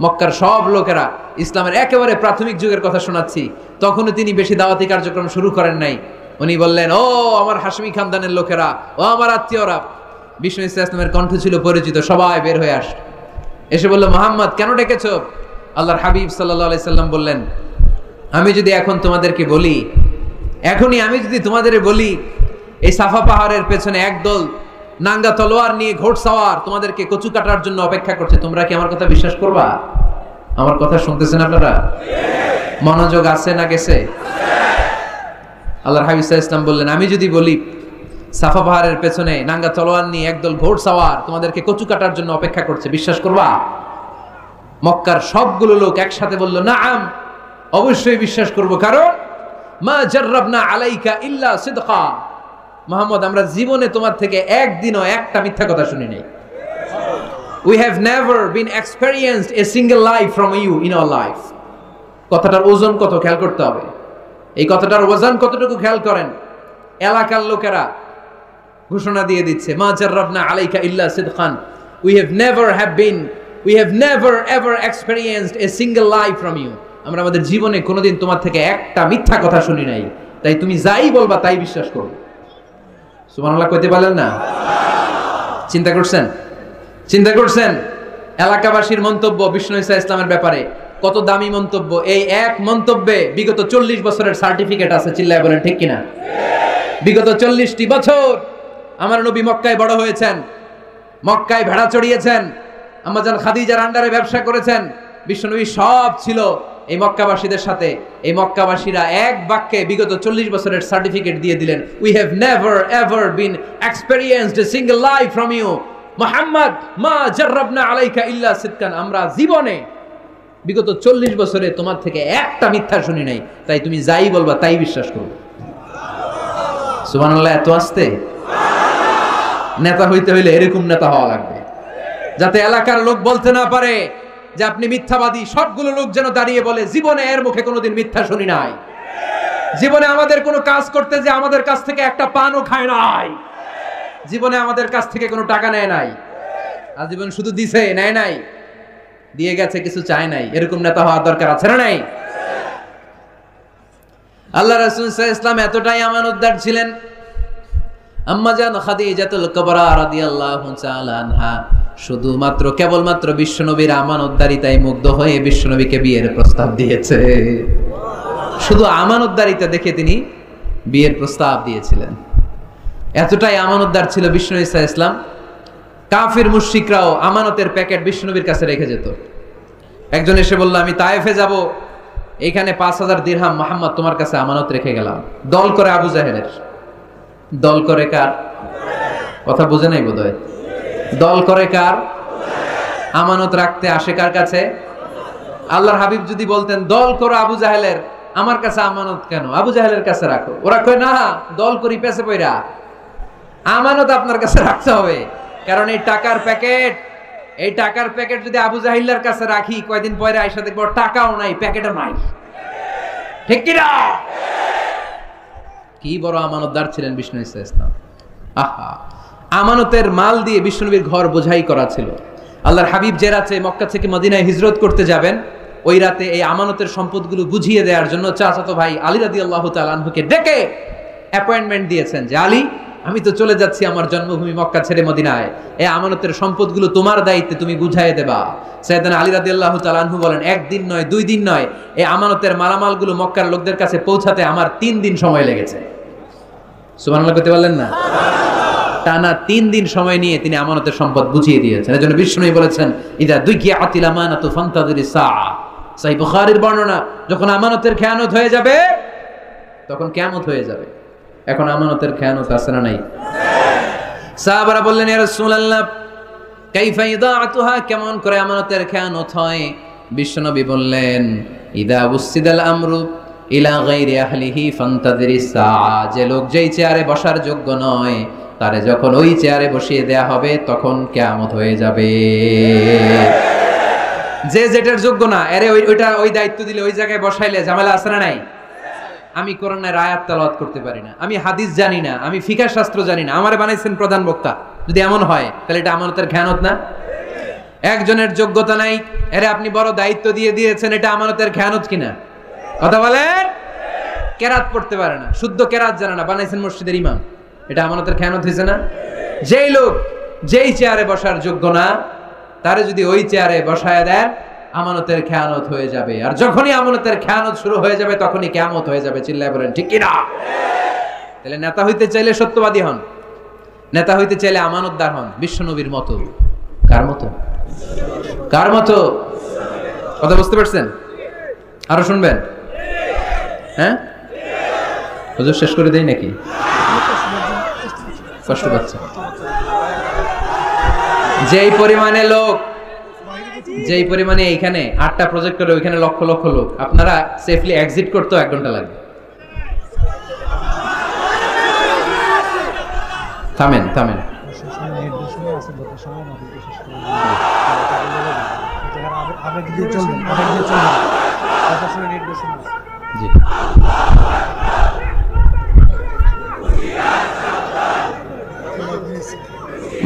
মক্কার সব লোকেরা, ইসলামের একেবারে প্রাথমিক যুগের কথা শোনাচ্ছি, তখনও তিনি বেশি দাওয়াতি কার্যক্রম শুরু করেন নাই। উনি বললেন, ও আমার হাশিমি খানদানের লোকেরা, ও আমার আত্মীয়রা। বিষ্ণু সাল্লাল্লাহু আলাইহি ওয়াসাল্লামের কণ্ঠ ছিল পরিচিত, সবাই বের হয়ে আসে, এসে বলল, মুহাম্মদ কেন ডেকেছো? আল্লাহর হাবিব সাল্লাল্লাহু আলাইহি সাল্লাম বললেন, আমি যদি এখন তোমাদেরকে বলি, এখনই আমি যদি তোমাদের বলি এই সাফা পাহাড়ের পেছনে একদল নাঙ্গা তলোয়ার নিয়ে ঘোড়সাওয়ার তোমাদেরকে কচু কাটার জন্য অপেক্ষা করছে, তোমরা কি আমার কথা বিশ্বাস করবা? আমার কথা শুনতেছেন আপনারা? মনোযোগ আছে না গেছে? আল্লাহর হাবিব সাল্লাল্লাহু আলাইহি ওয়াসাল্লাম বললেন, আমি যদি বলি সাফা পাহাড়ের পেছনে নাঙ্গা তলোয়ার নিয়ে একদল ঘোড়সাওয়ার তোমাদেরকে কচু কাটার জন্য অপেক্ষা করছে, বিশ্বাস করবা? মক্কার সবগুলো লোক একসাথে বলল, নাআম, অবশ্যই বিশ্বাস করব, কারণ মা জাররাবনা আলাইকা ইল্লা সিদকা, মুহাম্মদ আমরা জীবনে তোমার থেকে একদিনও একটা মিথ্যা কথা শুনি নাই। We have never been experienced a single lie from you in our life. কথাটার ওজন কত খেয়াল করতে হবে। এই কথাটার ওজন কতটুকু খেয়াল করেন। এলাকার লোকেরা ঘোষণা দিয়ে দিচ্ছে, মা জাররাবনা আলাইকা ইল্লা সিদকান, we have never ever experienced a single lie from you. আমরা আমাদের জীবনে কোনোদিন তোমার থেকে একটা মিথ্যা কথা শুনি নাই, তাই তুমি যাই বলবা তাই বিশ্বাস করো। সুবহানাল্লাহ কইতে পারলেন না? চিন্তা করছেন এলাকাবাসীর মন্তব্য বিষ্ণু ঈসা ইসলামের ব্যাপারে, কত দামি মন্তব্য। এই এক মন্তব্যে বিগত 40 বছরের সার্টিফিকেট আছে, চিল্লায় বলেন ঠিক কিনা? বিগত 40টি বছর আমার নবী মক্কায় বড় হয়েছেন, মক্কায় ভেড়া চড়িয়েছেন, আম্মাজান খাদিজার আন্ডারে ব্যবসা করেছেন। বিশ্বনবী সব ছিল এই মক্কাবাসীদের সাথে। এই মক্কাবাসীরা এক বাক্যে বিগত 40 বছরের সার্টিফিকেট দিয়ে দিলেন, we have never ever been experienced a single lie from you Muhammad, মা জাররাবনা আলাইকা ইল্লা সিদকান, আমরা জীবনে বিগত 40 বছরে তোমার থেকে একটা মিথ্যা শুনি নাই, তাই তুমি যাই বলবা তাই বিশ্বাস করো। সুবহানাল্লাহ। এত আস্তে? নেতা হইতে হইলে এরকম নেতা হওয়া লাগবে, যাতে এলাকার লোক বলতে না পারে যে আপনি মিথ্যাবাদী। সবগুলো লোক যেন দাঁড়িয়ে বলে, জীবনে এর মুখে কোনোদিন মিথ্যা শুনি নাই, জীবনে আমাদের কোনো কাজ করতে যে আমাদের কাছ থেকে একটা পানও খায় নাই, জীবনে আমাদের কাছ থেকে কোনো টাকা নেয় নাই, আর জীবন শুধু দিছে, নেয় নাই, দিয়ে গেছে, কিছু চায় নাই। এরকম নেতা হওয়ার দরকার আছে না নাই? আল্লাহ রাসূল সাল্লাল্লাহু আলাইহি ওয়াসাল্লাম এতটাই আমানতদার ছিলেন, আম্মাজান খাদিজাতুল কুবরা রাদিয়াল্লাহু তাআলা আনহা শুধুমাত্র কেবলমাত্র বিশ্বনবীর আমানতদারিতায় মুগ্ধ হয়ে বিশ্বনবীকে বিয়ের প্রস্তাব দিয়েছে। শুধু আমানতদারিতা দেখে তিনি বিয়ের প্রস্তাব দিয়েছিলেন। এতটাই আমানতদার ছিল বিষ্ণু ঈসা ইসলাম। কাফির মুশরিকরাও আমানতের প্যাকেট বিষ্ণুনবীর কাছে রেখে যেত। একজন এসে বলল, আমি তায়েফে যাব, এখানে 5000 দিরহাম মুহাম্মদ তোমার কাছে আমানত রেখে গেলাম। দল করে আবু জাহেলের। দল করে কার? কথা বুঝে নাই বোধহয়। দল করে কার? আমানত রাখতে আসে কার কাছে? আল্লাহর হাবিব যদি বলতেন দল করো আবু জাহেলের, আমার কাছে আমানত কেন, আবু জাহেলের কাছে রাখো, ওরা কয় না, দল করি পেছে পয়রা, আমানত আপনার কাছে রাখতে হবে। কারণ এই টাকার প্যাকেট যদি আবু জাহিল্লার কাছে রাখি, কয়দিন পরে আইসা দেখবো টাকাও নাই, প্যাকেটও নাই। ঠিক কিনা? কি বড় আমানতদার ছিলেন বিষ্ণু ইসলাম। আহা, আমানতের মাল দিয়ে বিষ্ণুনবীর ঘর বোঝাই করা ছিল। আল্লাহর হাবিব যে রাতে মক্কা থেকে মদিনায় হিজরত করতে যাবেন, ওই রাতে এই আমানতের সম্পদগুলো বুঝিয়ে দেওয়ার জন্য চাচাতো ভাই আলী রাদিয়াল্লাহু তাআলা আনহুকে ডেকে অ্যাপয়েন্টমেন্ট দিয়েছেন যে আলী, আমি তো চলে যাচ্ছি আমার জন্মভূমি মক্কা ছেড়ে মদিনায়, এই আমানতের সম্পদগুলো তোমার দায়িত্বে, তুমি বুঝাইয়ে দেবা। সাইয়েদনা আলী রাদিয়াল্লাহু তাআলা আনহু বলেন, একদিন নয়, 2 দিন নয়, এই আমানতের মালামালগুলো মক্কার লোকদের কাছে পৌঁছাতে আমার 3 দিন সময় লেগেছে। সুবহানাল্লাহ করতে পারলেন না? টানা 3 দিন সময় নিয়ে তিনি আমানতের সম্পদ বুঝিয়ে দিয়েছেন। এজন্য বিষ্ণু বলেছেন, ইদা দুকিয়াতিল আমানাতু ফান্তাযিরিস সাআ। সহিহ বুখারীর বর্ণনা, যখন আমানতের খেয়ানত হয়ে যাবে তখন কিয়ামত হয়ে যাবে। এখন আমানতের খেয়ানত আছে না নাই? সাহাবারা বললেন, ইয়া রাসূলুল্লাহ কাইফা ইদাআতুহা, কেমন করে আমানতের খেয়ানত হয়? বিশ্বনবী বললেন, ইদা উসিদাল আমরু ইলা গায়রি আহলিহি ফান্তাযিরিস সাআ। যে লোক যেই চেয়ারে বসার যোগ্য নয়, তারে যখন ওই চেয়ারে বসিয়ে দেয়া হবে তখন কিয়ামত হয়ে যাবে। যে যেটার যোগ্য না, আরে ওই দায়িত্ব দিলে, ওই জায়গায় বসাইলে ঝামেলা আছে না নাই? আমি কোরআনের আয়াত তেলাওয়াত করতে পারি না, আমি হাদিস জানি না, আমি ফিকহ শাস্ত্র জানি না, আমারে বানাইছেন প্রধান বক্তা, যদি এমন হয় তাহলে এটা আমানতের খেয়ানত না? একজনের যোগ্যতা নাই, আরে আপনি বড় দায়িত্ব দিয়ে দিয়েছেন, এটা আমানতের খেয়ানত কিনা? কথা বলেন। কেরাত পড়তে পারে না, শুদ্ধ কেরাত জানে না, বানাইছেন মসজিদের ইমাম, এটা আমানতের খেয়ানত হয়েছে না? যেই লোক যেই চেয়ারে বসার যোগ্য না, তারে যদি ওই চেয়ারে বসায় দেন, আমানতের খেয়ানত হয়ে যাবে। আর যখনই আমানতের খেয়ানত শুরু হয়ে যাবে তখনই কিয়ামত হয়ে যাবে। চিল্লায় বলেন ঠিক কি না? তাহলে নেতা হইতে চাইলে সত্যবাদী হন, নেতা হইতে চাইলে আমানতদার হন, বিশ্বনবীর মতো। কার মতো? কার মতো? কথা বুঝতে পারছেন? আরো শুনবেন? হ্যাঁ, হুজুর শেষ করে দেই নাকি? কষ্ট পাচ্ছে। যেই পরিমাণে লোক, যেই পরিমাণে এইখানে 8টা প্রজেক্ট করে ওইখানে লক্ষ লক্ষ লোক, আপনারা সেফলি এক্সিট করতেও 1 ঘন্টা লাগবে। থামেন থামেন। জি,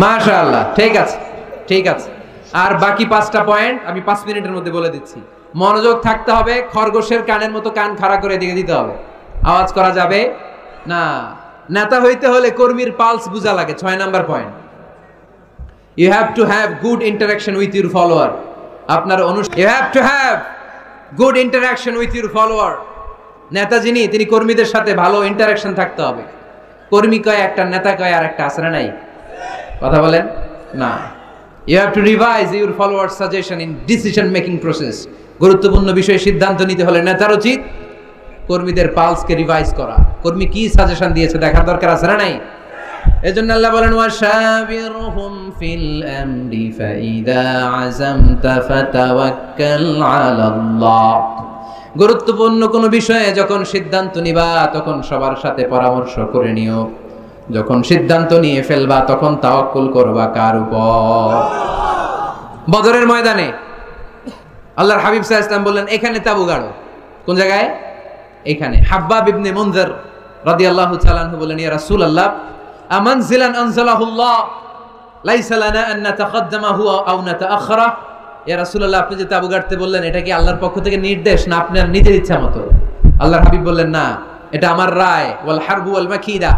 মাশাআল্লাহ, ঠিক আছে ঠিক আছে। আর বাকি 5টা পয়েন্ট আমি 5 মিনিটের মধ্যে বলে দিচ্ছি। মনোযোগ থাকতে হবে, খরগোশের কানের মতো কান খাড়া করে দিকে দিতে হবে, আওয়াজ করা যাবে না। নেতা হইতে হলে কর্মীর পালস বুঝা লাগে। 6 number point, you have to have good interaction with your follower. আপনার you have to have good interaction with your follower. নেতা যিনি, তিনি কর্মীদের সাথে ভালো ইন্টারাকশন থাকতে হবে। কর্মী কয় একটা, নেতা কয় আর একটা, আছে না নাই? কথা বলেন না। You have to revise your followers' suggestion in decision making process. গুরুত্বপূর্ণ বিষয়ে সিদ্ধান্ত নিতে হলে নেতার উচিত কর্মীদের পালসকে রিভাইজ করা। কর্মী কি সাজেশন দিয়েছে দেখার দরকার আছে না নাই? এজন্য আল্লাহ বলেন, ওয়াশাবিরহুম ফিল আমরি ফাইদা আযামতা ফাতাওয়াক্কাল আলাল্লাহ। গুরুত্বপূর্ণ কোন বিষয়ে যখন সিদ্ধান্ত নিবা তখন সবার সাথে পরামর্শ করে নিও। যখন সিদ্ধান্ত নিয়ে ফেলবা তখন তাওয়াক্কুল করবা কার উপর? বদরের ময়দানে আল্লাহর হাবিব সাল্লাল্লাহু আলাইহি ওয়াসাল্লাম বললেন, এখানে তাবু গাড়ো। কোন জায়গায়? এখানে। হাব্বাব ইবনে মুনজির রাদিয়াল্লাহু তাআলা আনহু বললেন, ইয়া রাসূলুল্লাহ আমানজিলান আনজালাহুল্লাহ লাইসা লানা আন নাতাকাদ্দামাহু আও নাতাআখারা। ইয়া রাসূলুল্লাহ, আপনি যে তাবু গাড়তে বললেন, এটা কি আল্লাহর পক্ষ থেকে নির্দেশ না আপনার নিজের ইচ্ছা মতো? আল্লাহর হাবিব বললেন, না, এটা আমার রায়। ওয়াল হারবু ওয়াল মাকিদা,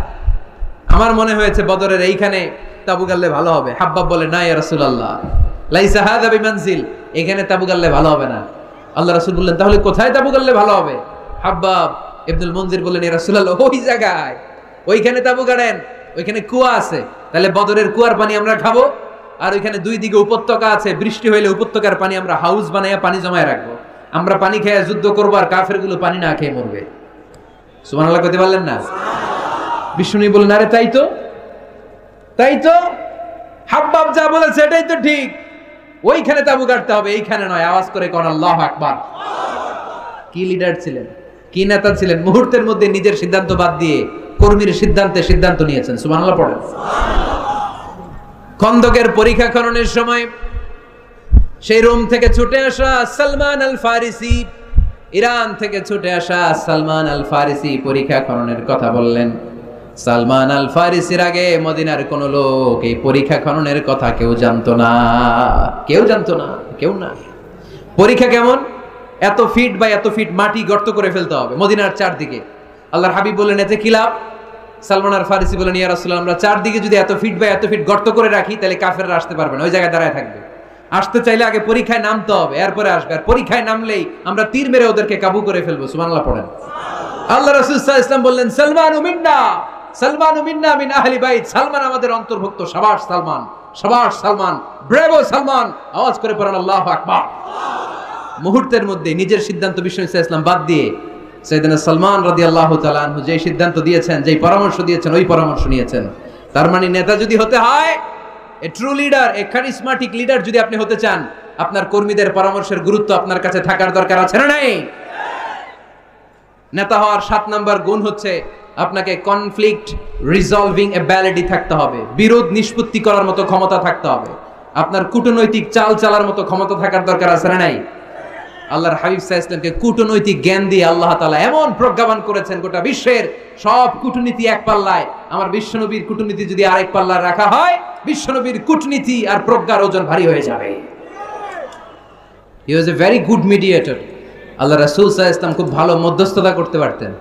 আমার মনে হয়েছে বদরের এইখানে তাবু গাড়লে ভালো হবে। হাব্বাব বলে, না ইয়া রাসূলুল্লাহ, লাইসা হাযা বিমানজিল, এখানে তাবু গাড়লে ভালো হবে না। আল্লাহ রাসূল বললেন, তাহলে কোথায় তাবু গাড়লে ভালো হবে? হাব্বাব ইবনুল মুনজির বললেন, ইয়া রাসূলুল্লাহ, ওই জায়গায়, ওইখানে তাবু গাড়েন, ওইখানে কুয়া আছে, তাহলে বদরের কুয়ার পানি আমরা খাবো। আর ওইখানে দুই দিকে উপত্যকা আছে, বৃষ্টি হইলে উপত্যকার পানি আমরা হাউস বানাইয়া পানি জমায় রাখবো, আমরা পানি খেয়ে যুদ্ধ করবো, আর কাফেরগুলো পানি না খেয়ে মরবে। সুবহানাল্লাহ কইতে পারলেন না? বিষ্ণু বললেন, আরে তাই তো, তাই তো, হাব্বাব যা বলেছে এটাই তো ঠিক, ওইখানে তাবু গাড়তে হবে, এইখানে নয়। আওয়াজ করে কোন আল্লাহু আকবার। কি লিডার ছিলেন, কি নেতা ছিলেন! মুহূর্তের মধ্যে নিজের সিদ্ধান্ত বাদ দিয়ে কর্মীর সিদ্ধান্ত নিয়েছেন। সুবহানাল্লাহ পড়েন। খন্দকের পরীক্ষা খননের সময় সেই রোম থেকে ছুটে আসা সালমান আল ফারিসি, ইরান থেকে ছুটে আসা সালমান আল ফারিসি পরীক্ষা খননের কথা বললেন। সালমান আল ফারিসির আগে মদিনার কোন লোক এই পরীক্ষা খননের কথা কেউ জানতো না, কেউ জানতো না, কেউ না। পরীক্ষা কেমন? এত ফিট বা এত ফিট মাটি গর্ত করে ফেলতে হবে মদিনার চারদিকে। আল্লাহর হাবিব বললেন, এতে কি লাভ? সালমান আল ফারিসি বলেন, ইয়া রাসূলুল্লাহ, আমরা চারদিকে যদি এত ফিট বা এত ফিট গর্ত করে রাখি তাহলে কাফেররা আসতে পারবে না, ওই জায়গায় দাঁড়ায় থাকবে। আসতে চাইলে আগে পরীক্ষায় নামতে হবে, এরপরে আসবে। আর পরীক্ষায় নামলেই আমরা তীর মেরে ওদেরকে কাবু করে ফেলবো। সুবহানাল্লাহ পড়েন। আল্লাহ রাসূল সাল্লাল্লাহু আলাইহি ওয়াসাল্লাম বললেন, সালমানু মিন্না, সালমানু মিন্না মিন আহলি বাইত, সালমান আমাদের অন্তর্ভুক্ত। শাবাশ সালমান, শাবাশ সালমান, ব্রেভো সালমান। আওয়াজ করে পড়েন আল্লাহু আকবার। মুহূর্তের মধ্যে নিজের সিদ্ধান্ত বিশ্বনবী সাল্লাল্লাহু আলাইহি ওয়াসাল্লাম বাদ দিয়ে সাইয়েদনা সালমান রাদিয়াল্লাহু তাআলা আনহু যে সিদ্ধান্ত দিয়েছেন, যেই পরামর্শ দিয়েছেন, ওই পরামর্শ নিয়েছেন। তার মানে নেতা যদি হতে হয়, a true leader, a charismatic leader যদি আপনি হতে চান, আপনার কর্মীদের পরামর্শের গুরুত্ব আপনার কাছে থাকার দরকার আছে না নাই? নেতা হওয়ার 7 নাম্বার গুণ হচ্ছে আপনাকে কনফ্লিক্ট রিজলভিং অ্যাবিলিটি থাকতে হবে, বিরোধ নিষ্পত্তি করার মতো ক্ষমতা থাকতে হবে, আপনার কূটনৈতিক চাল চালার মতো ক্ষমতা থাকার দরকার আছে না নাই? আল্লাহর হাবিব সাল্লাল্লাহু আলাইহি ওয়াসাল্লামকে কূটনৈতিক জ্ঞান দিয়ে আল্লাহ তাআলা এমন প্রজ্ঞাবান করেছেন, গোটা বিশ্বের সব কূটনীতি এক পাল্লায়। আমার বিশ্বনবীর কূটনীতি যদি আরেক পাল্লায় রাখা হয়, বিশ্বনবীর কূটনীতি আর প্রজ্ঞার ওজন ভারী হয়ে যাবে। হি ওয়াজ এ ভেরি গুড মিডিয়েটর। আল্লাহ রাসূল সাল্লাল্লাহু আলাইহি ওয়াসাল্লাম খুব ভালো মধ্যস্থতা করতে পারতেন।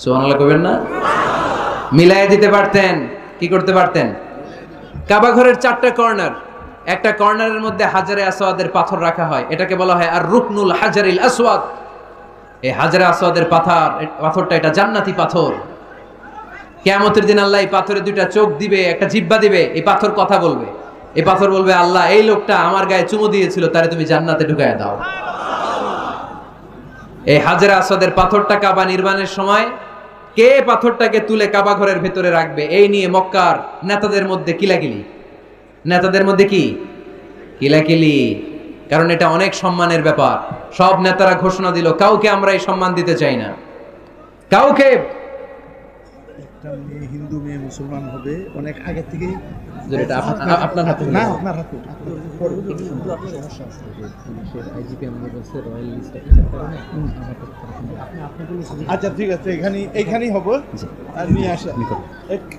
সুবহানাল্লাহ কইবেন না? মিলায়ে দিতে পারতেন। কি করতে পারতেন? কাবা ঘরের 4টা কর্নার, একটা কর্নারের মধ্যে হাজারে আসওয়াদের পাথর রাখা হয়, এটাকে বলা হয় আর রুকনুল হাজারিল আসওয়াদ। এই হাজারে আসওয়াদের পাথরটা এটা জান্নাতি পাথর। কিয়ামতের দিন আল্লাহ এই পাথরে 2টা চোখ দিবে, একটা জিহ্বা দিবে, এই পাথর কথা বলবে। এই পাথর বলবে, আল্লাহ এই লোকটা আমার গায়ে চুমু দিয়েছিল, তারে তুমি জান্নাতে ঢুকায় দাও। এই হাজারে আসওয়াদের পাথরটা কাবা নির্মাণের সময় কে পাথরটাকে তুলে কাবা ঘরের ভেতরে রাখবে, এই নিয়ে মক্কার নেতাদের মধ্যে কিলাকিলি। নেতাদের মধ্যে কি কিলাকিলি, কারণ এটা অনেক সম্মানের ব্যাপার। সব নেতারা ঘোষণা দিল, কাউকে আমরা এই সম্মান দিতে চাই না, কাউকে। একটা মেয়ে হিন্দু মেয়ে মুসলমান হবে অনেক আগে থেকে, যেটা আপনার হাতে না আপনার হাতে সমস্যা আছে। আচ্ছা ঠিক আছে, এইখানেই হবো, আর নিয়ে আসা।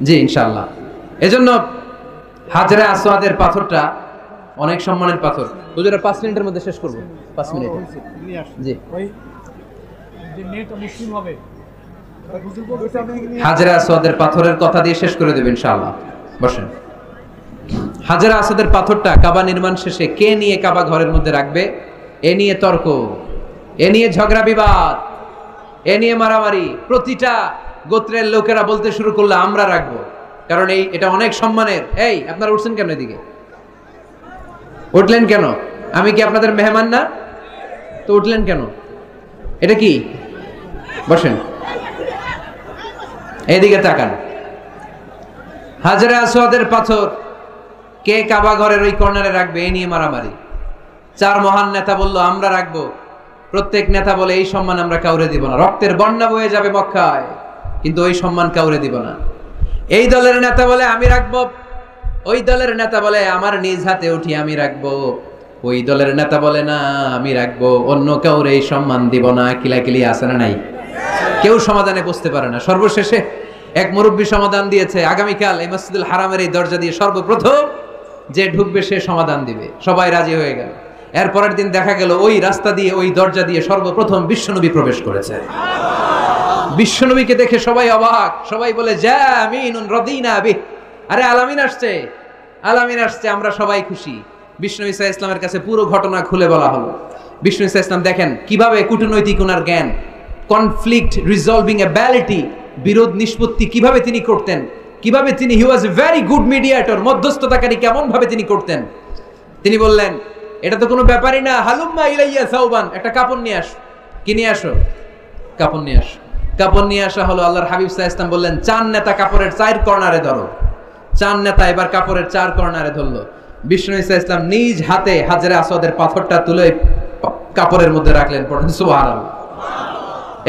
জি ইনশাআল্লাহ। এজন্য হাজরে আসওয়াদের পাথরটা অনেক সম্মানের পাথর। হুজুরা 5 মিনিটের মধ্যে শেষ করব, 5 মিনিটে। জি, ওই যে মেয়েটা মুসলিম হবে, হাজরে আসওয়াদের পাথরের কথা দিয়ে শেষ করে দেব ইনশাআল্লাহ। বসেন। হাজরে আসওয়াদের পাথরটা কাবা নির্মাণ শেষে কে নিয়ে কাবা ঘরের মধ্যে রাখবে, এ নিয়ে তর্ক, এ নিয়ে ঝগড়া বিবাদ, এ নিয়ে মারামারি। প্রতিটা গোত্রের লোকেরা বলতে শুরু করলো আমরা রাখবো, কারণ এটা অনেক সম্মানের। এই আপনারা উঠছেন কেন? এদিকে উঠলেন কেন? আমি কি আপনাদের মেহমান না? তো উঠলেন কেন? এটা কি? বসেন, এদিকে তাকান। হাজরে আসওয়াদের পাথর কে কাবা ঘরের ওই কর্নারে রাখবে, এই নিয়ে মারামারি। 4 মহান নেতা বলল আমরা রাখবো। প্রত্যেক নেতা বলে এই সম্মান আমরা কাউরে দিব না, রক্তের বন্যা বয়ে যাবে মক্কায়, কিন্তু ওই সম্মান কাউরে দিব না। এই দলের নেতা বলে আমি রাখবো, ওই দলের নেতা বলে আমার নিজ হাতে উঠি আমি রাখবো, ওই দলের নেতা বলে না আমি রাখবো, অন্য কাউরে এই সম্মান দিব না। কিলাকিলি আছে না নাই? কেউ সমাধানে বসতে পারে না। সর্বশেষে এক মুরব্বী সমাধান দিয়েছে, আগামীকাল এই মসজিদুল হারামের এই দরজা দিয়ে সর্বপ্রথম যে ঢুকবে সে সমাধান দিবে। সবাই রাজি হয়ে গেল। এর পরের দিন দেখা গেল ওই রাস্তা দিয়ে, ওই দরজা দিয়ে সর্বপ্রথম বিশ্বনবী প্রবেশ করেছে। বিশ্বনবীকে দেখে সবাই অবাক, সবাই বলে জামিনুন রাদিনা বিহ, আরে আলামিন আসছে, আলামিন আসছে, আমরা সবাই খুশি। বিশ্বনবী সাল্লাল্লাহু আলাইহি ওয়াসাল্লামের কাছে পুরো ঘটনা খুলে বলা হলো। বিশ্বনবী সাল্লাল্লাহু আলাইহি ওয়াসাল্লাম দেখেন কিভাবে কূটনৈতিক ওনার জ্ঞান, কনফ্লিক্ট রিজলভিং অ্যাবিলিটি, বিরোধ নিষ্পত্তি কিভাবে তিনি করতেন, কিভাবে তিনি হি ওয়াজ এ ভেরি গুড মিডিয়েটর, মধ্যস্থতাকারী কেমন ভাবে তিনি করতেন। তিনি বললেন এটা তো কোনো ব্যাপারই না, হালুম্মা ইলাইয়া সাউবান, একটা কাপড় নিয়ে আসো। কি নিয়ে আসো? কাপড় নিয়ে আসো। কাপড় নিয়ে আসা হলো। আল্লাহর হাবিব সাল্লাল্লাহু আলাইহি ওয়াসাল্লাম বললেন চার নেতা কাপড়ের চার কর্নারে ধরো। চার নেতা এবার কাপড়ের চার কর্নারে ধরলো। বিষ্ণু সাল্লাল্লাহু আলাইহি ওয়াসাল্লাম নিজ হাতে হাজরে আসওয়াদের পাথরটা তুলে কাপড়ের মধ্যে রাখলেন। পড়েন সুবহানাল্লাহ।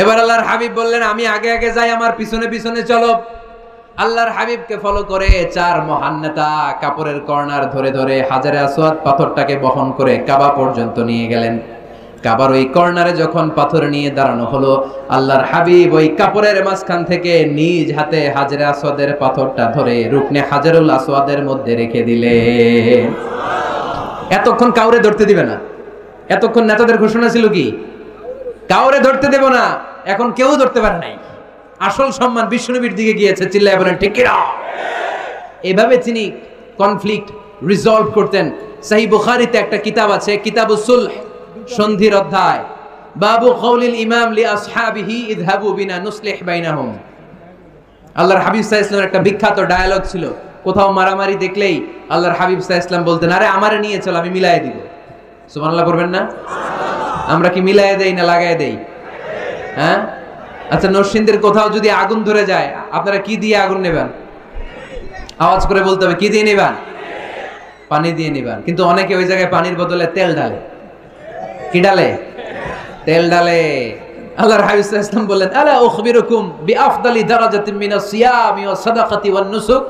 এবার আল্লাহর হাবিব বললেন আমি আগে আগে যাই, আমার পিছনে পিছনে চলো। আল্লাহর হাবিবকে ফলো করে চার মহান নেতা কাপড়ের কর্নার ধরে ধরে হাজরে আসওয়াদ পাথরটাকে বহন করে কাবা পর্যন্ত নিয়ে গেলেন। কাবার ওই কর্নারে যখন পাথর নিয়ে দাঁড়ানো হলো, আল্লাহর হাবিব ওই কাপড়ের মাঝখান থেকে নিজ হাতে হাজরে আসওয়াদের পাথরটা ধরে রুকনে হাজারুল আসওয়াদের মধ্যে রেখে দিলেন। এতক্ষণ কাউরে ধরতে দিবে না। এতক্ষণ নেতাদের ঘোষণা ছিল কি কাউরে ধরতে দেব না, এখন কেউ ধরতে পারে নাই। আসল সম্মান বিশ্বনবীর দিকে গিয়েছে। চিল্লায় বলেন ঠিক কিনা? এভাবে তিনি কনফ্লিক্ট রিজলভ করতেন। সহিহ বুখারীতে একটা কিতাব আছে, কিতাবুস সুলহ, সন্ধির অধ্যায়। বাবু কওলিল ইমাম লি আসহাবিহি ইযহাবু বিনা নুসলিহ বাইনাহুম। আল্লাহর হাবিব সাল্লাল্লাহু আলাইহি ওয়াসাল্লামের একটা বিখ্যাত ডায়ালগ ছিল। কোথাও মারামারি দেখলেই আল্লাহর হাবিব সাল্লাল্লাহু আলাইহি ওয়াসাল্লাম বলতেন আরে আমারে নিয়ে চল, আমি মিলায়ে দিব। সুবহানাল্লাহ পড়বেন না? আমরা কি মিলায়ে দেই না লাগায়ে দেই? হ্যাঁ? আচ্ছা, নরসিংদীর কোথাও যদি আগুন ধরে যায় আপনারা কি দিয়ে আগুন নেবেন? আওয়াজ করে বলতে হবে, কি দিয়ে নেবেন? পানি দিয়ে নেবেন। কিন্তু অনেকে ওই জায়গায় পানির বদলে তেল ঢালে। কি ঢালে? তেল ঢালে। আল্লাহর হাবিব সাল্লাল্লাহু আলাইহি ওয়াসাল্লাম বললেন আলা উখবিরুকুম বিআফদালি দারাজাতিন মিনাস সিয়ামি ওয়াস সাদাকাতি ওয়ান নুসুক।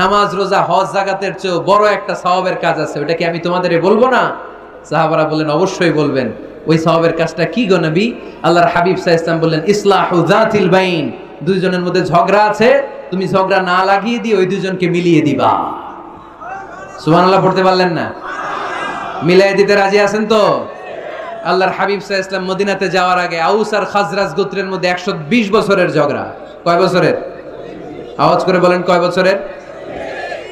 নামাজ রোজা হজ যাকাতের চেয়ে বড় একটা সওয়াবের কাজ আছে, ওটা কি আমি তোমাদেরকে বলবো না? সাহাবারা বললেন অবশ্যই বলবেন। ওই সওয়াবের কাজটা কি গো নবী? আল্লাহর হাবিব সাল্লাল্লাহু আলাইহি ওয়াসাল্লাম বললেন ইসলাহু যাতিল বাইন। দুইজনের মধ্যে ঝগড়া আছে, তুমি ঝগড়া না লাগিয়ে দিয়ে ওই দুইজনকে মিলিয়ে দিবা। সুবহানাল্লাহ পড়তে পারলেন না? মিলিয়ে দিতে রাজি আছেন তো? আল্লাহর হাবিব সাল্লাল্লাহু আলাইহি ওয়াসাল্লাম মদিনাতে যাওয়ার আগে আউস আর খাজরাজ গোত্রের মধ্যে 120 বছরের ঝগড়া। কয় বছরের? আওয়াজ করে বলেন কয় বছরের?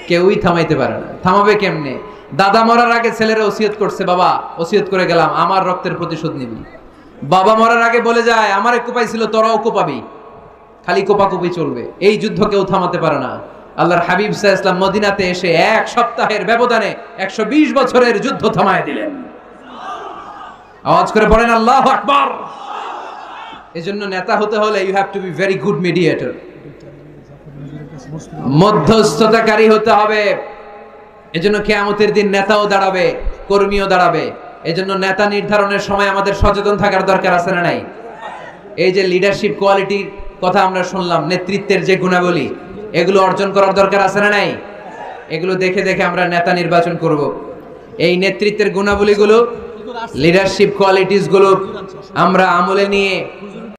কেউই থামাইতে পারে না। থামাবে কেমনে? দাদা মরার আগে ছেলেরা ওসিয়ত করছে, বাবা ওসিয়ত করে গেলাম আমার রক্তের প্রতিশোধ নিবি। বাবা মরার আগে বলে যায় আমারে কোপাইছিল তোরাও কোপাবি। খালি কোপাকুপি চলবে। এই যুদ্ধ কেউ থামাতে পারে না। আল্লাহর হাবিব সাল্লাল্লাহু আলাইহি ওয়াসাল্লাম মদিনাতে এসে এক সপ্তাহের ব্যবধানে 120 বছরের যুদ্ধ থামায় দিলেন। আওয়াজ করে বলেন আল্লাহু আকবার। এজন্য নেতা হতে হলে you have to be very good mediator. মধ্যস্থতাকারী হতে হবে। এজন্য কিয়ামতের দিন নেতাও দাঁড়াবে, কর্মীও দাঁড়াবে। এজন্য নেতা নির্ধারণের সময় আমাদের সচেতন থাকার দরকার আছে না নাই? এই যে লিডারশিপ কোয়ালিটির কথা আমরা শুনলাম, নেতৃত্বের যে গুণাবলী, এগুলো অর্জন করার দরকার আছে না নাই? এগুলো দেখে দেখে আমরা নেতা নির্বাচন করব। এই নেতৃত্বের গুণাবলীগুলো, লিডারশিপ কোয়ালিটিস গুলো আমরা আমলে নিয়ে